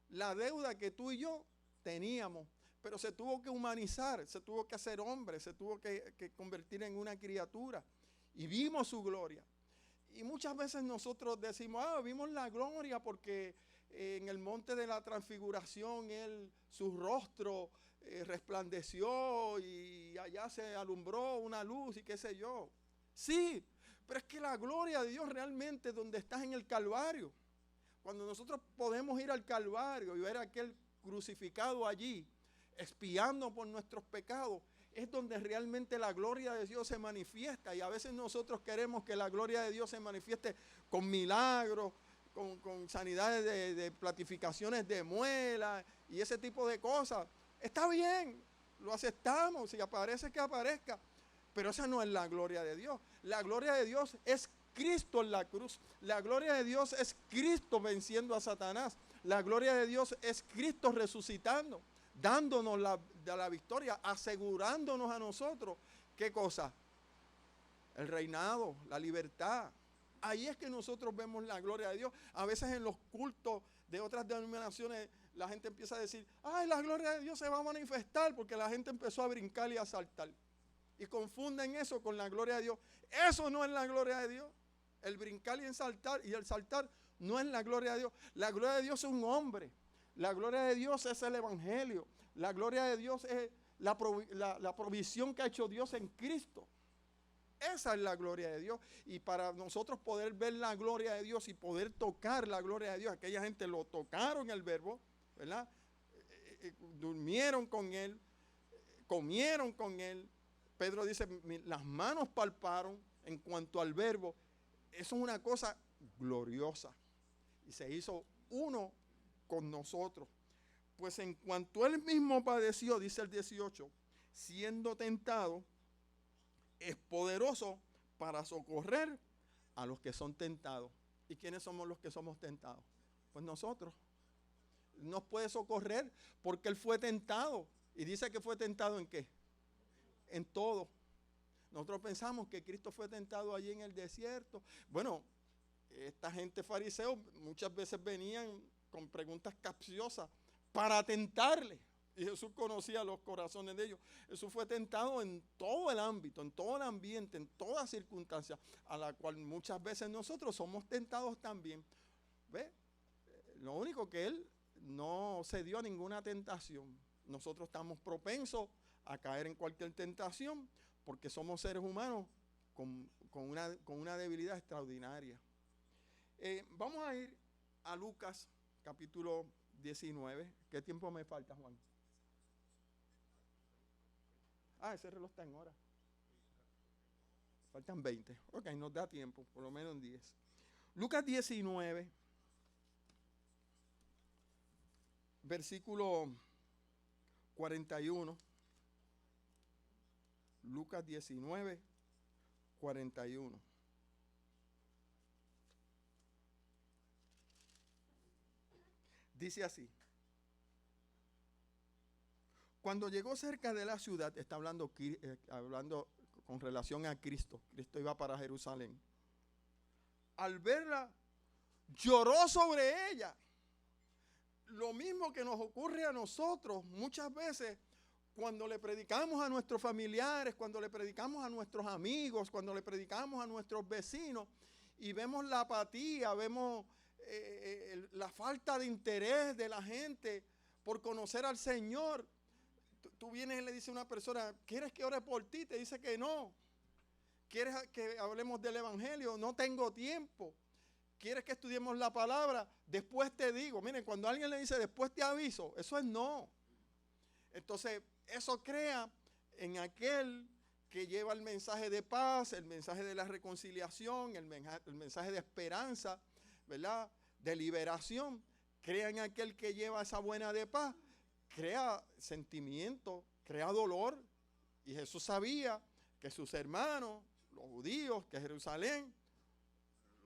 la deuda que tú y yo teníamos, pero se tuvo que humanizar, se tuvo que hacer hombre, se tuvo que convertir en una criatura y vimos su gloria. Y muchas veces nosotros decimos, vimos la gloria porque en el monte de la transfiguración su rostro resplandeció y allá se alumbró una luz y qué sé yo. Sí, pero es que la gloria de Dios realmente donde estás en el Calvario. Cuando nosotros podemos ir al Calvario y ver a aquel crucificado allí, expiando por nuestros pecados, es donde realmente la gloria de Dios se manifiesta. Y a veces nosotros queremos que la gloria de Dios se manifieste con milagros, con sanidades de platificaciones de muelas y ese tipo de cosas. Está bien, lo aceptamos, si aparece que aparezca, pero esa no es la gloria de Dios. La gloria de Dios es Cristo en la cruz. La gloria de Dios es Cristo venciendo a Satanás. La gloria de Dios es Cristo resucitando, dándonos la victoria, asegurándonos a nosotros, ¿qué cosa? El reinado, la libertad. Ahí es que nosotros vemos la gloria de Dios. A veces en los cultos de otras denominaciones la gente empieza a decir, la gloria de Dios se va a manifestar porque la gente empezó a brincar y a saltar. Y confunden eso con la gloria de Dios. Eso no es la gloria de Dios. El brincar y el saltar no es la gloria de Dios. La gloria de Dios es un hombre. La gloria de Dios es el evangelio. La gloria de Dios es la provisión que ha hecho Dios en Cristo. Esa es la gloria de Dios. Y para nosotros poder ver la gloria de Dios y poder tocar la gloria de Dios, aquella gente lo tocaron el verbo, ¿verdad? Durmieron con él, comieron con él. Pedro dice, las manos palparon en cuanto al verbo. Eso es una cosa gloriosa. Y se hizo uno con nosotros. Pues en cuanto él mismo padeció, dice el 18, siendo tentado, es poderoso para socorrer a los que son tentados. ¿Y quiénes somos los que somos tentados? Pues nosotros. Nos puede socorrer porque él fue tentado. Y dice que fue tentado ¿en qué? En todo. Nosotros pensamos que Cristo fue tentado allí en el desierto. Bueno, esta gente fariseo muchas veces venían con preguntas capciosas para tentarle. Y Jesús conocía los corazones de ellos. Jesús fue tentado en todo el ámbito, en todo el ambiente, en toda circunstancia, a la cual muchas veces nosotros somos tentados también. ¿Ve? Lo único que él no cedió a ninguna tentación. Nosotros estamos propensos a caer en cualquier tentación porque somos seres humanos con una debilidad extraordinaria. Vamos a ir a Lucas capítulo 19. ¿Qué tiempo me falta, Juan? Ese reloj está en hora. Faltan 20. Ok, nos da tiempo, por lo menos en 10. Lucas 19, versículo 41. Lucas 19, 41. Dice así. Cuando llegó cerca de la ciudad, está hablando con relación a Cristo. Cristo iba para Jerusalén. Al verla, lloró sobre ella. Lo mismo que nos ocurre a nosotros muchas veces cuando le predicamos a nuestros familiares, cuando le predicamos a nuestros amigos, cuando le predicamos a nuestros vecinos y vemos la apatía, vemos la falta de interés de la gente por conocer al Señor. Tú vienes y le dices a una persona, ¿quieres que ore por ti? Te dice que no. ¿Quieres que hablemos del evangelio? No tengo tiempo. ¿Quieres que estudiemos la palabra? Después te digo. Miren, cuando alguien le dice después te aviso, eso es no. Entonces, eso crea en aquel que lleva el mensaje de paz, el mensaje de la reconciliación, el mensaje de esperanza, ¿verdad? De liberación. Crea en aquel que lleva esa buena de paz. Crea sentimiento, crea dolor. Y Jesús sabía que sus hermanos, los judíos, que Jerusalén,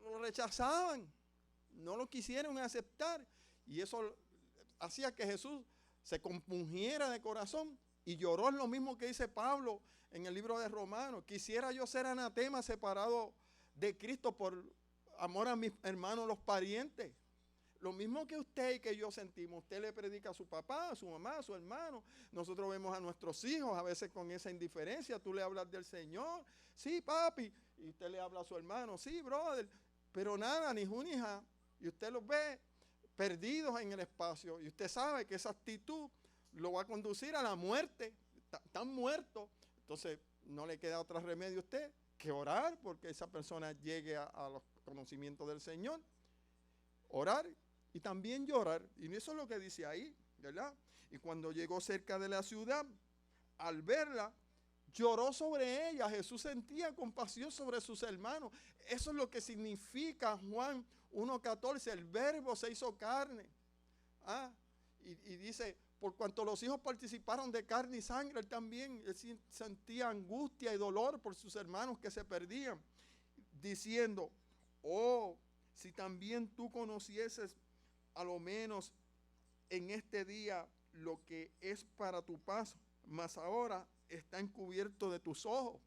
lo rechazaban. no lo quisieron aceptar. Y eso hacía que Jesús se compungiera de corazón y lloró. Es lo mismo que dice Pablo en el libro de Romanos. Quisiera yo ser anatema, separado de Cristo por amor a mis hermanos, los parientes. Lo mismo que usted y que yo sentimos. Usted le predica a su papá, a su mamá, a su hermano. Nosotros vemos a nuestros hijos a veces con esa indiferencia. Tú le hablas del Señor. Sí, papi. Y usted le habla a su hermano. Sí, brother. Pero nada, ni ju ni ja. Y usted los ve perdidos en el espacio. Y usted sabe que esa actitud lo va a conducir a la muerte. Están muertos. Entonces, no le queda otro remedio a usted que orar porque esa persona llegue a los conocimientos del Señor. Orar y también llorar. Y eso es lo que dice ahí, ¿verdad? Y cuando llegó cerca de la ciudad, al verla, lloró sobre ella. Jesús sentía compasión sobre sus hermanos. Eso es lo que significa Juan 1:14. El verbo se hizo carne. Y dice, por cuanto los hijos participaron de carne y sangre, él también sentía angustia y dolor por sus hermanos que se perdían. Diciendo, oh, si también tú conocieses a lo menos en este día lo que es para tu paz, mas ahora está encubierto de tus ojos.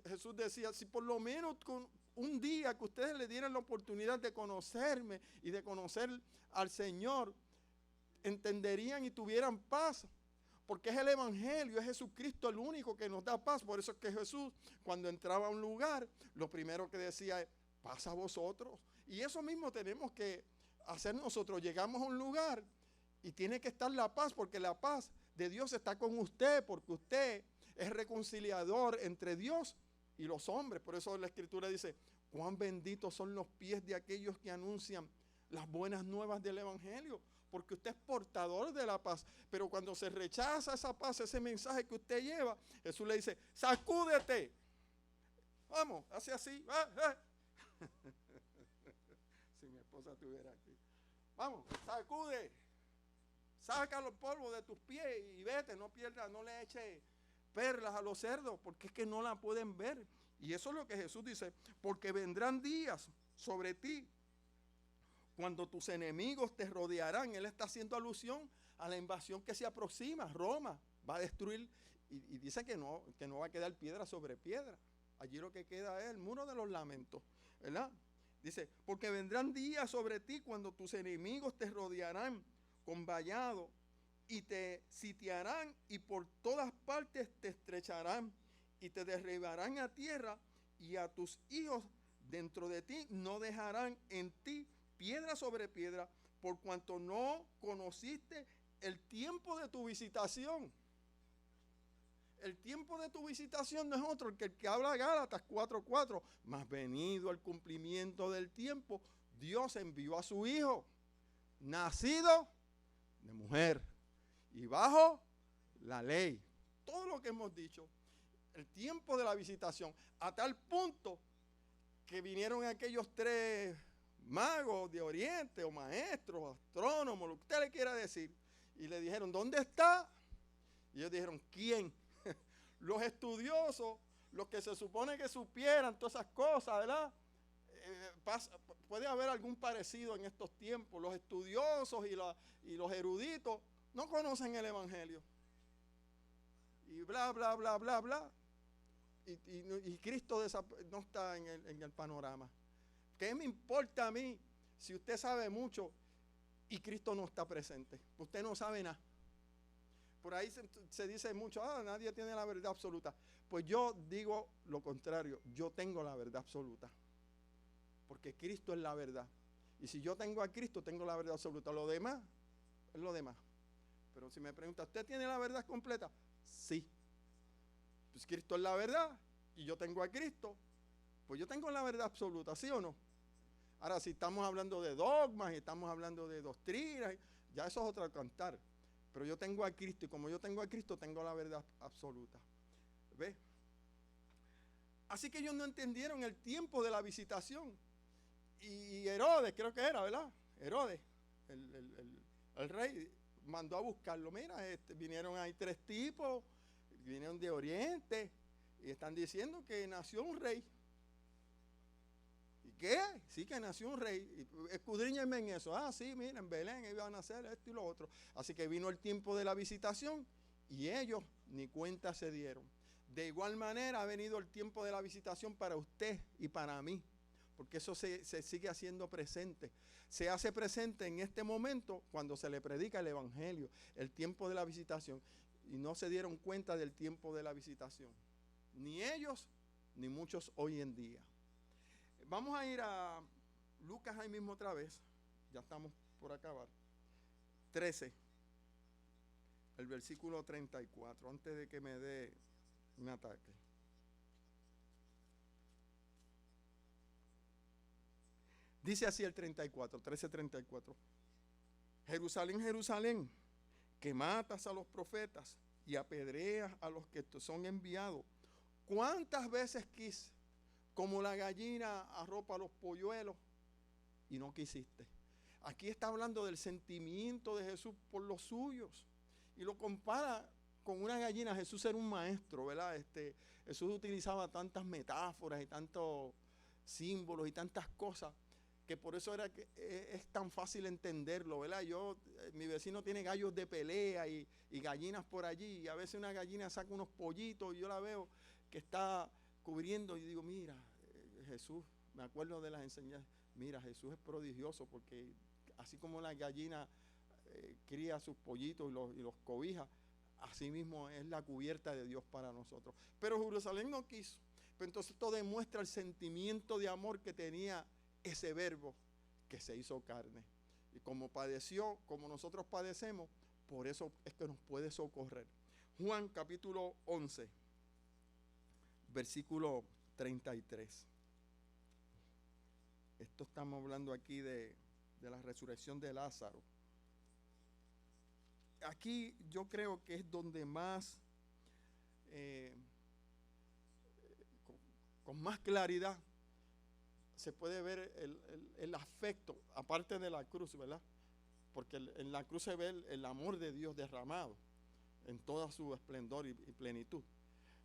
Jesús decía, si por lo menos con un día que ustedes le dieran la oportunidad de conocerme y de conocer al Señor, entenderían y tuvieran paz. Porque es el Evangelio, es Jesucristo el único que nos da paz. Por eso es que Jesús, cuando entraba a un lugar, lo primero que decía es, paz a vosotros. Y eso mismo tenemos que hacer nosotros. Llegamos a un lugar y tiene que estar la paz, porque la paz de Dios está con usted, porque usted es reconciliador entre Dios y los hombres. Por eso la Escritura dice, cuán benditos son los pies de aquellos que anuncian las buenas nuevas del Evangelio, porque usted es portador de la paz. Pero cuando se rechaza esa paz, ese mensaje que usted lleva, Jesús le dice, sacúdete. Vamos, hace así. Si mi esposa estuviera aquí. Vamos, sacude. Saca los polvos de tus pies y vete, no pierdas, no le eches perlas a los cerdos, porque es que no la pueden ver. Y eso es lo que Jesús dice, porque vendrán días sobre ti cuando tus enemigos te rodearán. Él está haciendo alusión a la invasión que se aproxima. Roma va a destruir, y dice que no va a quedar piedra sobre piedra. Allí lo que queda es el muro de los lamentos, ¿verdad? Dice, porque vendrán días sobre ti cuando tus enemigos te rodearán con vallado y te sitiarán y por todas partes te estrecharán y te derribarán a tierra, y a tus hijos dentro de ti no dejarán en ti piedra sobre piedra, por cuanto no conociste el tiempo de tu visitación. El tiempo de tu visitación no es otro que el que habla Gálatas 4:4. Mas venido el cumplimiento del tiempo, Dios envió a su Hijo, nacido de mujer y bajo la ley. Todo lo que hemos dicho, el tiempo de la visitación, a tal punto que vinieron aquellos 3 magos de Oriente, o maestros, astrónomos, lo que usted le quiera decir, y le dijeron, ¿dónde está? Y ellos dijeron, ¿quién? Los estudiosos, los que se supone que supieran todas esas cosas, ¿verdad? Puede haber algún parecido en estos tiempos. Los estudiosos y los eruditos no conocen el Evangelio. Y bla, bla, bla, bla, bla. Y Cristo no está en el panorama. ¿Qué me importa a mí si usted sabe mucho y Cristo no está presente? Usted no sabe nada. Por ahí se dice mucho, nadie tiene la verdad absoluta. Pues yo digo lo contrario, yo tengo la verdad absoluta. Porque Cristo es la verdad. Y si yo tengo a Cristo, tengo la verdad absoluta. Lo demás es lo demás. Pero si me pregunta, ¿usted tiene la verdad completa? Sí. Pues Cristo es la verdad y yo tengo a Cristo. Pues yo tengo la verdad absoluta, ¿sí o no? Ahora, si estamos hablando de dogmas y estamos hablando de doctrinas, ya eso es otro cantar. Pero yo tengo a Cristo, y como yo tengo a Cristo, tengo la verdad absoluta. ¿Ve? Así que ellos no entendieron el tiempo de la visitación. Y Herodes, creo que era, ¿verdad? Herodes, el rey, mandó a buscarlo. Mira, vinieron ahí 3 tipos, vinieron de Oriente, y están diciendo que nació un rey. ¿qué? Sí que nació un rey. Escudriñenme en eso. Ah, sí, miren, en Belén iban a nacer esto y lo otro. Así que vino el tiempo de la visitación y ellos ni cuenta se dieron. De igual manera ha venido el tiempo de la visitación para usted y para mí, porque eso se sigue haciendo presente. Se hace presente en este momento cuando se le predica el evangelio, el tiempo de la visitación, y no se dieron cuenta del tiempo de la visitación. Ni ellos, ni muchos hoy en día. Vamos a ir a Lucas ahí mismo otra vez, ya estamos por acabar. 13, el versículo 34, antes de que me dé un ataque. Dice así el 34, 13:34. Jerusalén, Jerusalén, que matas a los profetas y apedreas a los que son enviados. ¿Cuántas veces quise, como la gallina arropa a los polluelos, y no quisiste? Aquí está hablando del sentimiento de Jesús por los suyos, y lo compara con una gallina. Jesús era un maestro, ¿verdad? Jesús utilizaba tantas metáforas y tantos símbolos y tantas cosas, que por eso era que es tan fácil entenderlo, ¿verdad? Mi vecino tiene gallos de pelea y gallinas por allí, y a veces una gallina saca unos pollitos y yo la veo que está cubriendo y digo, mira, Jesús, me acuerdo de las enseñanzas, mira, Jesús es prodigioso, porque así como la gallina cría sus pollitos y los cobija, así mismo es la cubierta de Dios para nosotros. Pero Jerusalén no quiso. Pero entonces esto demuestra el sentimiento de amor que tenía ese verbo que se hizo carne. Y como padeció, como nosotros padecemos, por eso es que nos puede socorrer. Juan capítulo 11, versículo 33. Esto estamos hablando aquí de la resurrección de Lázaro. Aquí yo creo que es donde más, con más claridad, se puede ver el afecto, aparte de la cruz, ¿verdad? Porque en la cruz se ve el amor de Dios derramado en toda su esplendor y plenitud.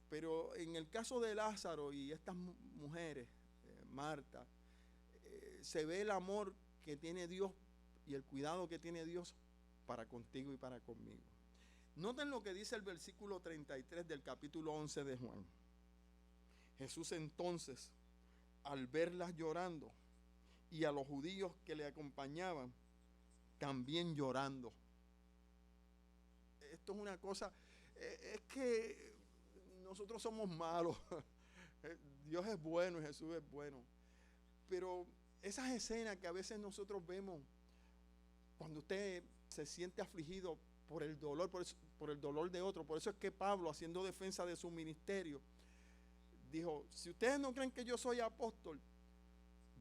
Pero en el caso de Lázaro y estas mujeres, Marta, se ve el amor que tiene Dios y el cuidado que tiene Dios para contigo y para conmigo. Noten lo que dice el versículo 33 del capítulo 11 de Juan. Jesús entonces, al verlas llorando y a los judíos que le acompañaban, también llorando. Esto es una cosa, es que nosotros somos malos. Dios es bueno y Jesús es bueno. Pero esas escenas que a veces nosotros vemos, cuando usted se siente afligido por el dolor, por el dolor de otro. Por eso es que Pablo, haciendo defensa de su ministerio, dijo, si ustedes no creen que yo soy apóstol,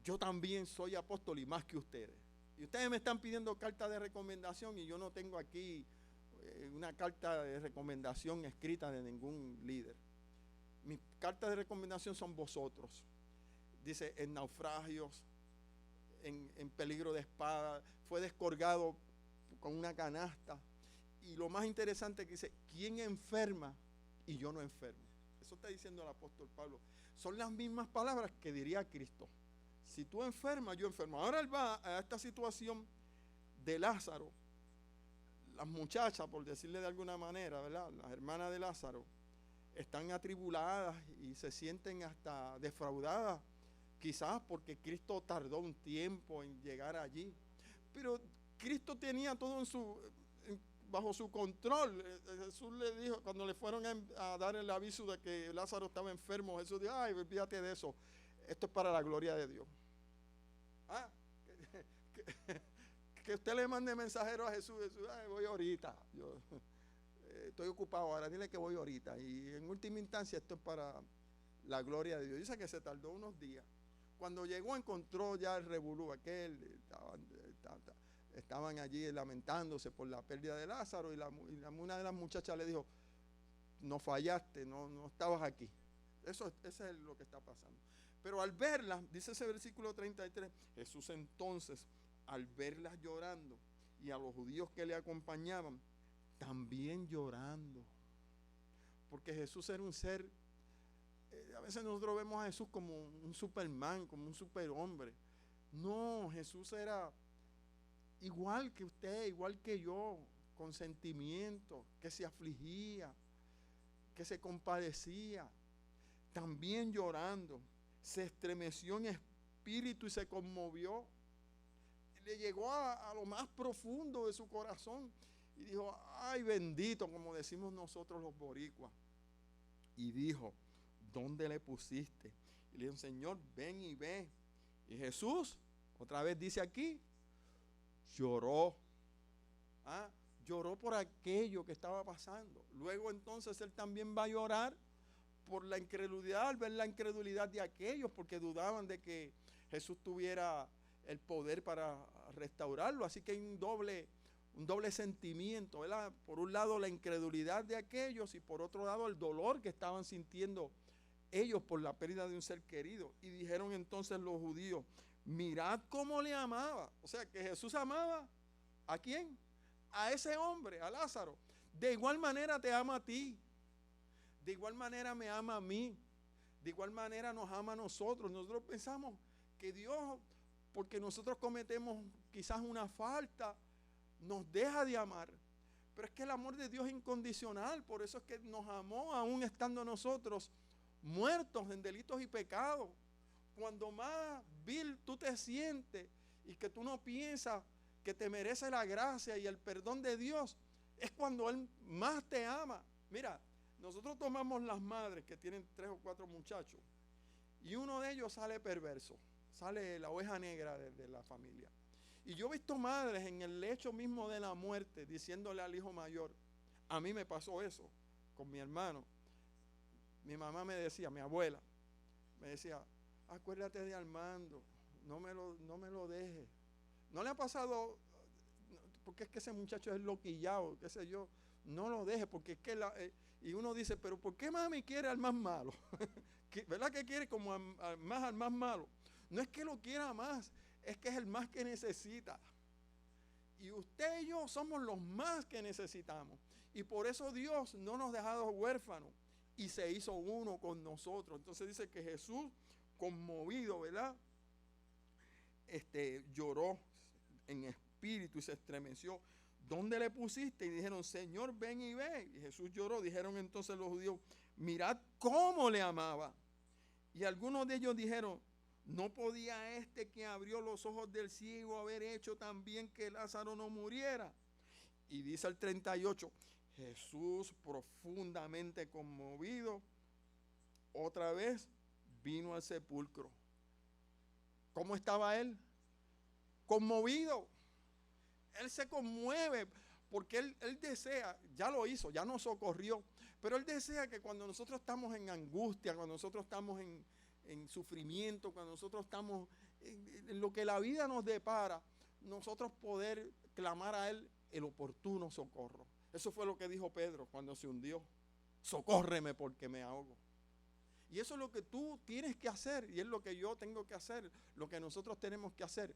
yo también soy apóstol y más que ustedes. Y ustedes me están pidiendo carta de recomendación y yo no tengo aquí una carta de recomendación escrita de ningún líder. Mis cartas de recomendación son vosotros. Dice, en naufragios, en peligro de espada, fue descolgado con una canasta. Y lo más interesante que dice, ¿quién enferma y yo no enfermo? Eso está diciendo el apóstol Pablo. Son las mismas palabras que diría Cristo. Si tú enfermas, yo enfermo. Ahora él va a esta situación de Lázaro. Las muchachas, por decirle de alguna manera, ¿verdad? Las hermanas de Lázaro están atribuladas y se sienten hasta defraudadas, quizás porque Cristo tardó un tiempo en llegar allí. Pero Cristo tenía todo bajo su control. Jesús le dijo, cuando le fueron a dar el aviso de que Lázaro estaba enfermo, Jesús dijo, ay, olvídate de eso, esto es para la gloria de Dios. Que usted le mande mensajero a Jesús, ay, voy ahorita, yo estoy ocupado ahora, dile que voy ahorita. Y en última instancia esto es para la gloria de Dios. Dice que se tardó unos días. Cuando llegó encontró ya el revolú, estaban allí lamentándose por la pérdida de Lázaro y una de las muchachas le dijo, no fallaste, no estabas aquí. Eso es lo que está pasando. Pero al verlas, dice ese versículo 33, Jesús entonces, al verlas llorando y a los judíos que le acompañaban, también llorando. Porque Jesús era un ser A veces nosotros vemos a Jesús como un Superman, como un superhombre. No, Jesús era igual que usted, igual que yo, con sentimientos, que se afligía, que se compadecía, también llorando, se estremeció en espíritu y se conmovió. Le llegó a lo más profundo de su corazón y dijo, ay bendito, como decimos nosotros los boricuas. Y dijo, ¿dónde le pusiste? Y le dijo, Señor, ven y ve. Y Jesús, otra vez dice aquí, lloró. Lloró por aquello que estaba pasando. Luego entonces él también va a llorar por la incredulidad, al ver la incredulidad de aquellos, porque dudaban de que Jesús tuviera el poder para restaurarlo. Así que hay un doble sentimiento, ¿verdad? Por un lado la incredulidad de aquellos y por otro lado el dolor que estaban sintiendo ellos por la pérdida de un ser querido. Y dijeron entonces los judíos, mirad cómo le amaba. O sea que Jesús amaba ¿a quién? A ese hombre, a Lázaro. De igual manera te ama a ti. De igual manera me ama a mí. De igual manera nos ama a nosotros. Nosotros pensamos que Dios, porque nosotros cometemos quizás una falta, nos deja de amar. Pero es que el amor de Dios es incondicional. Por eso es que nos amó aún estando nosotros muertos en delitos y pecados. Cuando más vil tú te sientes y que tú no piensas que te merece la gracia y el perdón de Dios, es cuando Él más te ama. Mira, nosotros tomamos las madres que tienen 3 o 4 muchachos y uno de ellos sale perverso, sale la oveja negra de la familia. Y yo he visto madres en el lecho mismo de la muerte diciéndole al hijo mayor, a mí me pasó eso con mi hermano. Mi mamá me decía, mi abuela, me decía, acuérdate de Armando, no me lo dejes. ¿No le ha pasado? Porque es que ese muchacho es loquillado, qué sé yo. No lo deje, porque es que y uno dice, pero ¿por qué mami quiere al más malo? ¿Verdad que quiere como al más malo? No es que lo quiera más, es que es el más que necesita. Y usted y yo somos los más que necesitamos. Y por eso Dios no nos ha dejado huérfanos y se hizo uno con nosotros. Entonces dice que Jesús, conmovido, ¿verdad? Lloró en espíritu y se estremeció. ¿Dónde le pusiste? Y dijeron, Señor, ven y ve. Y Jesús lloró. Dijeron entonces los judíos, mirad cómo le amaba. Y algunos de ellos dijeron, ¿no podía este que abrió los ojos del ciego haber hecho también que Lázaro no muriera? Y dice el 38, Jesús profundamente conmovido, otra vez vino al sepulcro. ¿Cómo estaba él? Conmovido. Él se conmueve porque él desea, ya lo hizo, ya nos socorrió, pero él desea que cuando nosotros estamos en angustia, cuando nosotros estamos en sufrimiento, cuando nosotros estamos en lo que la vida nos depara, nosotros poder clamar a él el oportuno socorro. Eso fue lo que dijo Pedro cuando se hundió. Socórreme porque me ahogo. Y eso es lo que tú tienes que hacer y es lo que yo tengo que hacer, lo que nosotros tenemos que hacer.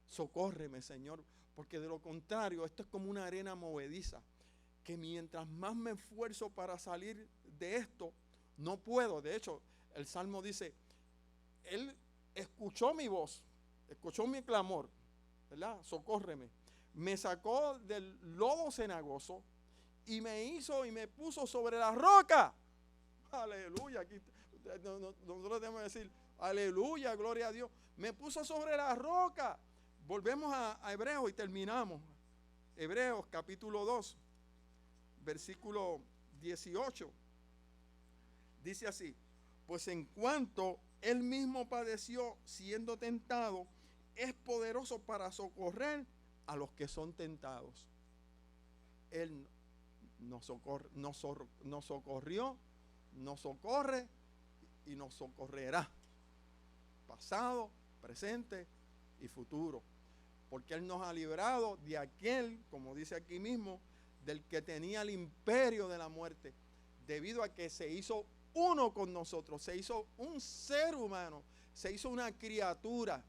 Socórreme, Señor, porque de lo contrario, esto es como una arena movediza, que mientras más me esfuerzo para salir de esto, no puedo. De hecho, el Salmo dice, Él escuchó mi voz, escuchó mi clamor, ¿verdad? Socórreme. Me sacó del lodo cenagoso y me puso sobre la roca. Aleluya. Aquí nosotros debemos decir, aleluya, gloria a Dios. Me puso sobre la roca. Volvemos a Hebreos y terminamos. Hebreos capítulo 2, versículo 18. Dice así, pues en cuanto él mismo padeció siendo tentado, es poderoso para socorrer a los que son tentados. Él nos socorrió, nos socorre y nos socorrerá. Pasado, presente y futuro. Porque Él nos ha librado de aquel, como dice aquí mismo, del que tenía el imperio de la muerte, debido a que se hizo uno con nosotros, se hizo un ser humano, se hizo una criatura,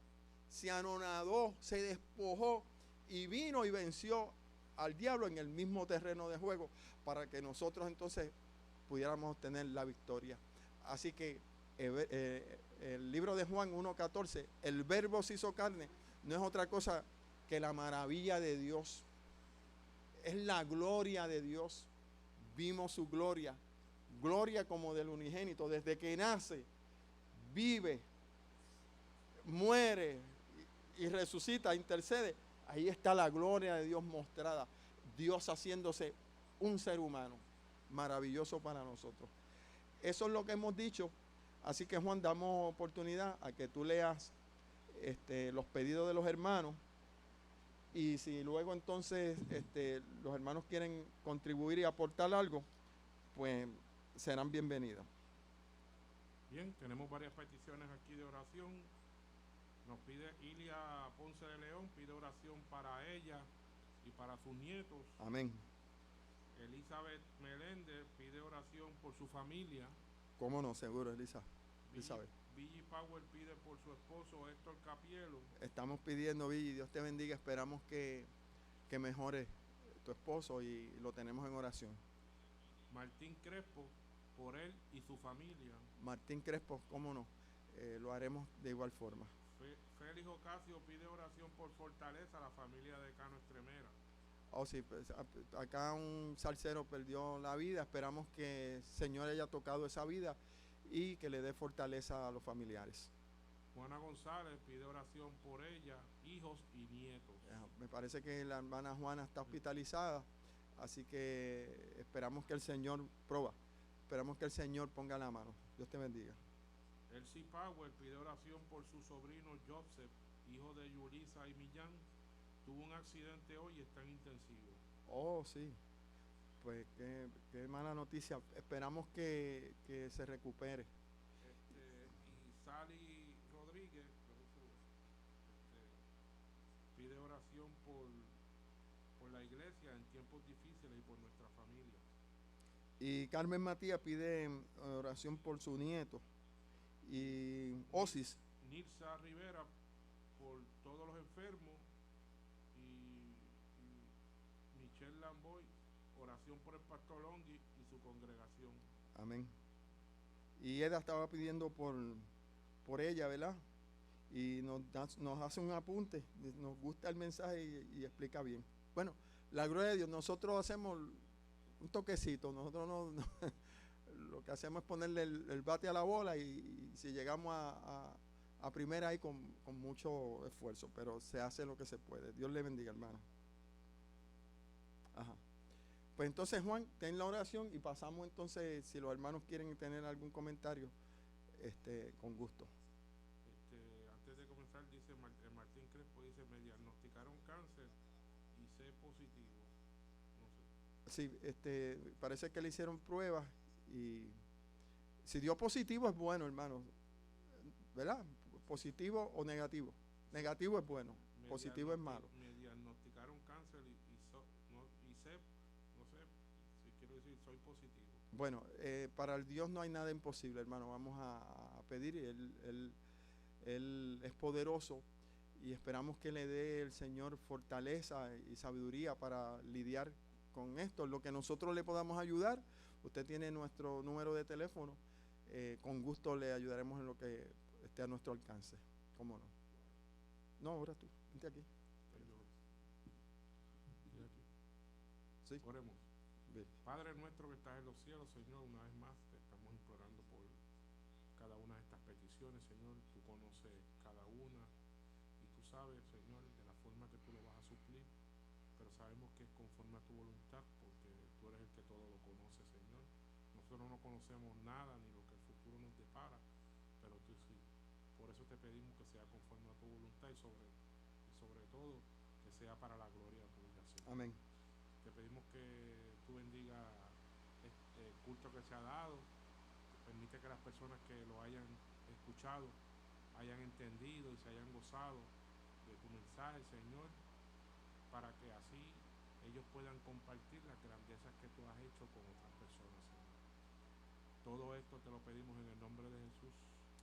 se anonadó, se despojó y vino y venció al diablo en el mismo terreno de juego para que nosotros entonces pudiéramos obtener la victoria. Así que el libro de Juan 1:14, el verbo se hizo carne, no es otra cosa que la maravilla de Dios. Es la gloria de Dios. Vimos su gloria. Gloria como del unigénito. Desde que nace, vive, muere y resucita, intercede. Ahí está la gloria de Dios mostrada. Dios haciéndose un ser humano. Maravilloso para nosotros. Eso es lo que hemos dicho. Así que, Juan, damos oportunidad a que tú leas los pedidos de los hermanos. Y si luego entonces los hermanos quieren contribuir y aportar algo, pues serán bienvenidos. Bien, tenemos varias peticiones aquí de oración. Nos pide Ilia Ponce de León, pide oración para ella y para sus nietos. Amén. Elizabeth Meléndez pide oración por su familia. ¿Cómo no? Seguro, Elizabeth. Billy Power pide por su esposo Héctor Capielo. Estamos pidiendo, Billy, Dios te bendiga. Esperamos que mejore tu esposo y lo tenemos en oración. Martín Crespo, por él y su familia. Martín Crespo, ¿cómo no? Lo haremos de igual forma. Félix Ocasio pide oración por Fortaleza, la familia de Cano Estremera. Oh, sí, pues, acá un salsero perdió la vida. Esperamos que el Señor haya tocado esa vida y que le dé fortaleza a los familiares. Juana González pide oración por ella, hijos y nietos. Me parece que la hermana Juana está hospitalizada, así que esperamos que el Señor esperamos que el Señor ponga la mano. Dios te bendiga. Elsie Power pide oración por su sobrino Joseph, hijo de Yulisa y Millán. Tuvo un accidente hoy y está en intensivo. Oh, sí. Pues qué mala noticia. Esperamos que se recupere. Y Sally Rodríguez pide oración por la iglesia en tiempos difíciles y por nuestra familia. Y Carmen Matías pide oración por su nieto. Y Osis. Nilsa Rivera por todos los enfermos. Y Michelle Lamboy, oración por el pastor Longhi y su congregación. Amén. Y Eda estaba pidiendo por ella, ¿verdad? Y nos hace un apunte, nos gusta el mensaje y explica bien. Bueno, la gloria de Dios, nosotros hacemos un toquecito, nosotros no lo que hacemos es ponerle el bate a la bola y si llegamos a primera ahí con mucho esfuerzo, pero se hace lo que se puede. Dios le bendiga, hermana. Ajá. Pues entonces, Juan, ten la oración y pasamos entonces, si los hermanos quieren tener algún comentario, con gusto. Antes de comenzar, dice Martín Crespo, dice, me diagnosticaron cáncer y sé positivo. No sé. Sí, parece que le hicieron pruebas y si dio positivo es bueno, hermano, ¿verdad? Positivo o negativo. Negativo es bueno, positivo es malo. Me diagnosticaron cáncer y sé, no sé, si quiero decir, soy positivo. Bueno, para el Dios no hay nada imposible, hermano. Vamos a pedir, Él es poderoso y esperamos que le dé el Señor fortaleza y sabiduría para lidiar con esto. Lo que nosotros le podamos ayudar, usted tiene nuestro número de teléfono, con gusto le ayudaremos en lo que esté a nuestro alcance. ¿Cómo no? No, ahora tú, vente aquí. Sí. Oremos. Bien. Padre nuestro que estás en los cielos, Señor, una vez más te estamos implorando por cada una de estas peticiones, Señor. Tú conoces cada una y tú sabes, Señor, de la forma que tú lo vas a suplir, pero sabemos que es conforme a tu voluntad, porque tú eres el que todo lo conoce, Señor. Nosotros no conocemos nada ni lo que el futuro nos depara, pero tú sí. Por eso te pedimos que sea conforme a tu voluntad y sobre todo que sea para la gloria tuya, Señor. Amén. Te pedimos que tú bendiga el culto que se ha dado, permite que las personas que lo hayan escuchado hayan entendido y se hayan gozado de tu mensaje, Señor, para que así ellos puedan compartir las grandezas que tú has hecho con otras personas, Señor. Todo esto te lo pedimos en el nombre de Jesús.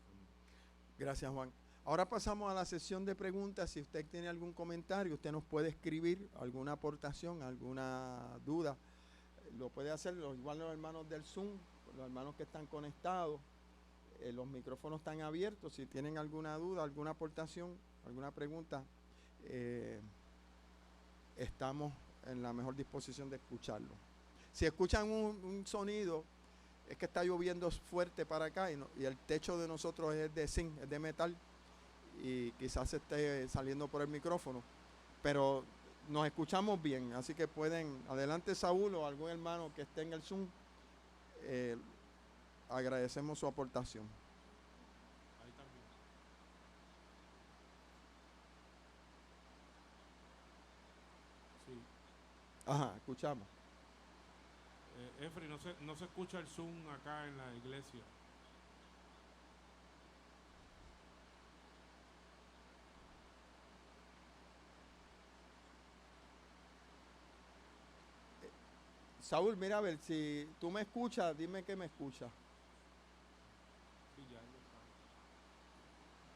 Amén. Gracias, Juan. Ahora pasamos a la sesión de preguntas. Si usted tiene algún comentario, usted nos puede escribir alguna aportación, alguna duda. Lo puede hacer igual los hermanos del Zoom, los hermanos que están conectados. Los micrófonos están abiertos. Si tienen alguna duda, alguna aportación, alguna pregunta, estamos en la mejor disposición de escucharlo. Si escuchan un sonido, es que está lloviendo fuerte para acá y el techo de nosotros es de zinc, es de metal, y quizás esté saliendo por el micrófono, pero nos escuchamos bien, así que pueden, adelante Saúl o algún hermano que esté en el Zoom, agradecemos su aportación. Ahí también. Sí. Ajá, escuchamos. Efri, no se escucha el Zoom acá en la iglesia. Saúl, mira a ver, si tú me escuchas, dime que me escuchas. Sí, ya lo está.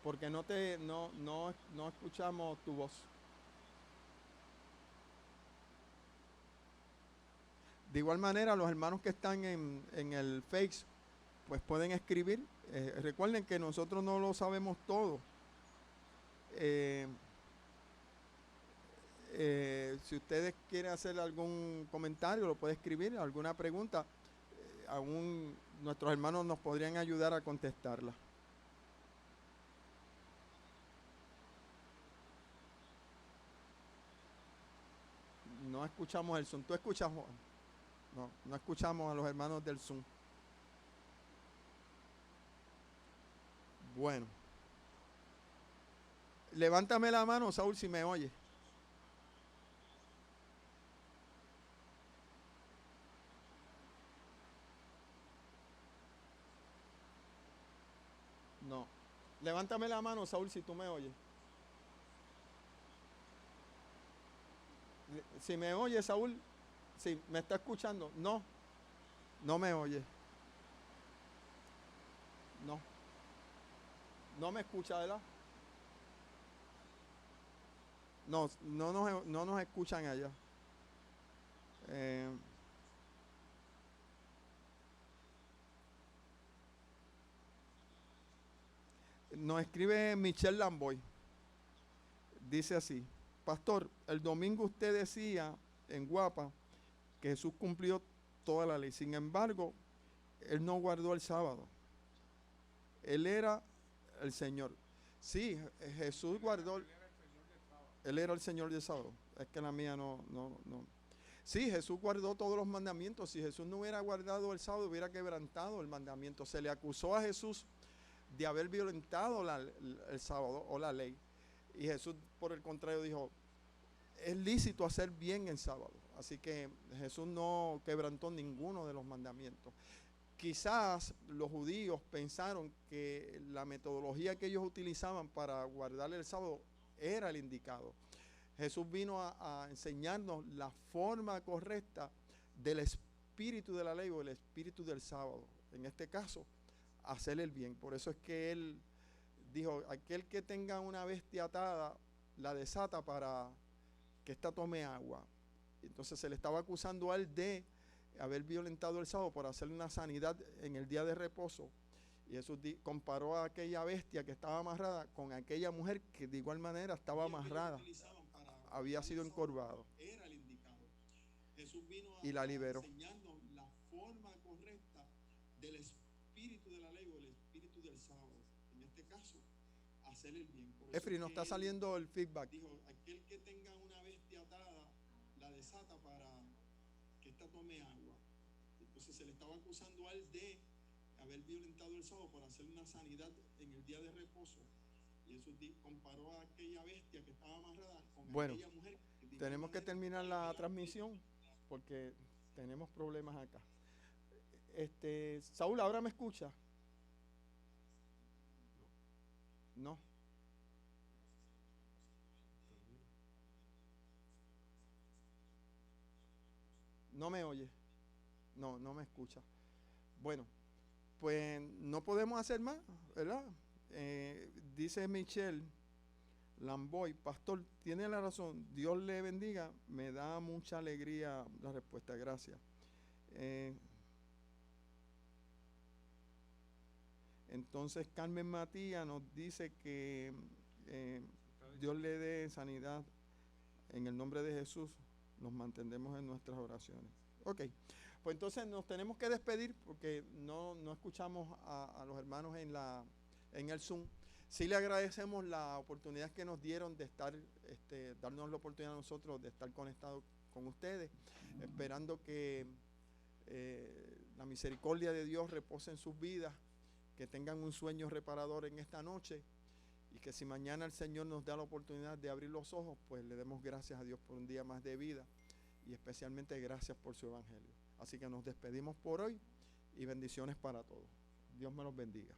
Porque no escuchamos tu voz. De igual manera, los hermanos que están en el Face, pues pueden escribir. Recuerden que nosotros no lo sabemos todo. Si ustedes quieren hacer algún comentario, lo puede escribir, alguna pregunta, aún nuestros hermanos nos podrían ayudar a contestarla. No escuchamos el Zoom. ¿Tú escuchas, Juan? No escuchamos a los hermanos del Zoom. Bueno. Levántame la mano, Saúl, si me oye. No. Levántame la mano, Saúl, si tú me oyes. Si me oye, Saúl, si me está escuchando, no me oye. No me escucha, ¿verdad? No nos escuchan allá. Nos escribe Michelle Lamboy. Dice así: Pastor, el domingo usted decía en Guapa que Jesús cumplió toda la ley. Sin embargo, Él no guardó el sábado. Él era el Señor. Sí, Jesús guardó. Él era el Señor del sábado. Es que la mía no. Sí, Jesús guardó todos los mandamientos. Si Jesús no hubiera guardado el sábado, hubiera quebrantado el mandamiento. Se le acusó a Jesús de haber violentado el sábado o la ley. Y Jesús, por el contrario, dijo: es lícito hacer bien en sábado. Así que Jesús no quebrantó ninguno de los mandamientos. Quizás los judíos pensaron que la metodología que ellos utilizaban para guardar el sábado era el indicado. Jesús vino a enseñarnos la forma correcta del espíritu de la ley o el espíritu del sábado. En este caso, hacer el bien. Por eso es que Él dijo: aquel que tenga una bestia atada, la desata para que ésta tome agua. Entonces se le estaba acusando a él de haber violentado el sábado por hacer una sanidad en el día de reposo. Y Jesús comparó a aquella bestia que estaba amarrada con aquella mujer que de igual manera estaba amarrada, había sido encorvado, y la liberó. Enseñando la forma correcta del espíritu de la ley o el espíritu del sábado. En este caso, hacer el bien. Efri, no está saliendo el feedback. Dijo: aquel que tenga una bestia atada, la desata para que ésta tome agua. Entonces se le estaba acusando a él de haber violentado el sábado por hacer una sanidad en el día de reposo. Y Jesús comparó a aquella bestia que estaba amarrada con aquella mujer. Tenemos que terminar la transmisión porque tenemos problemas acá. Saúl, ¿ahora me escucha? No. No me oye. No me escucha. Bueno, pues no podemos hacer más, ¿verdad? Dice Michelle Lamboy: Pastor, tiene la razón, Dios le bendiga, me da mucha alegría la respuesta, gracias. Entonces Carmen Matías nos dice que Dios le dé sanidad en el nombre de Jesús. Nos mantendremos en nuestras oraciones. Ok, pues entonces nos tenemos que despedir porque no escuchamos a los hermanos en el Zoom. Sí le agradecemos la oportunidad que nos dieron de estar, darnos la oportunidad a nosotros de estar conectados con ustedes, esperando que la misericordia de Dios repose en sus vidas, que tengan un sueño reparador en esta noche y que si mañana el Señor nos da la oportunidad de abrir los ojos, pues le demos gracias a Dios por un día más de vida y especialmente gracias por su evangelio. Así que nos despedimos por hoy y bendiciones para todos. Dios me los bendiga.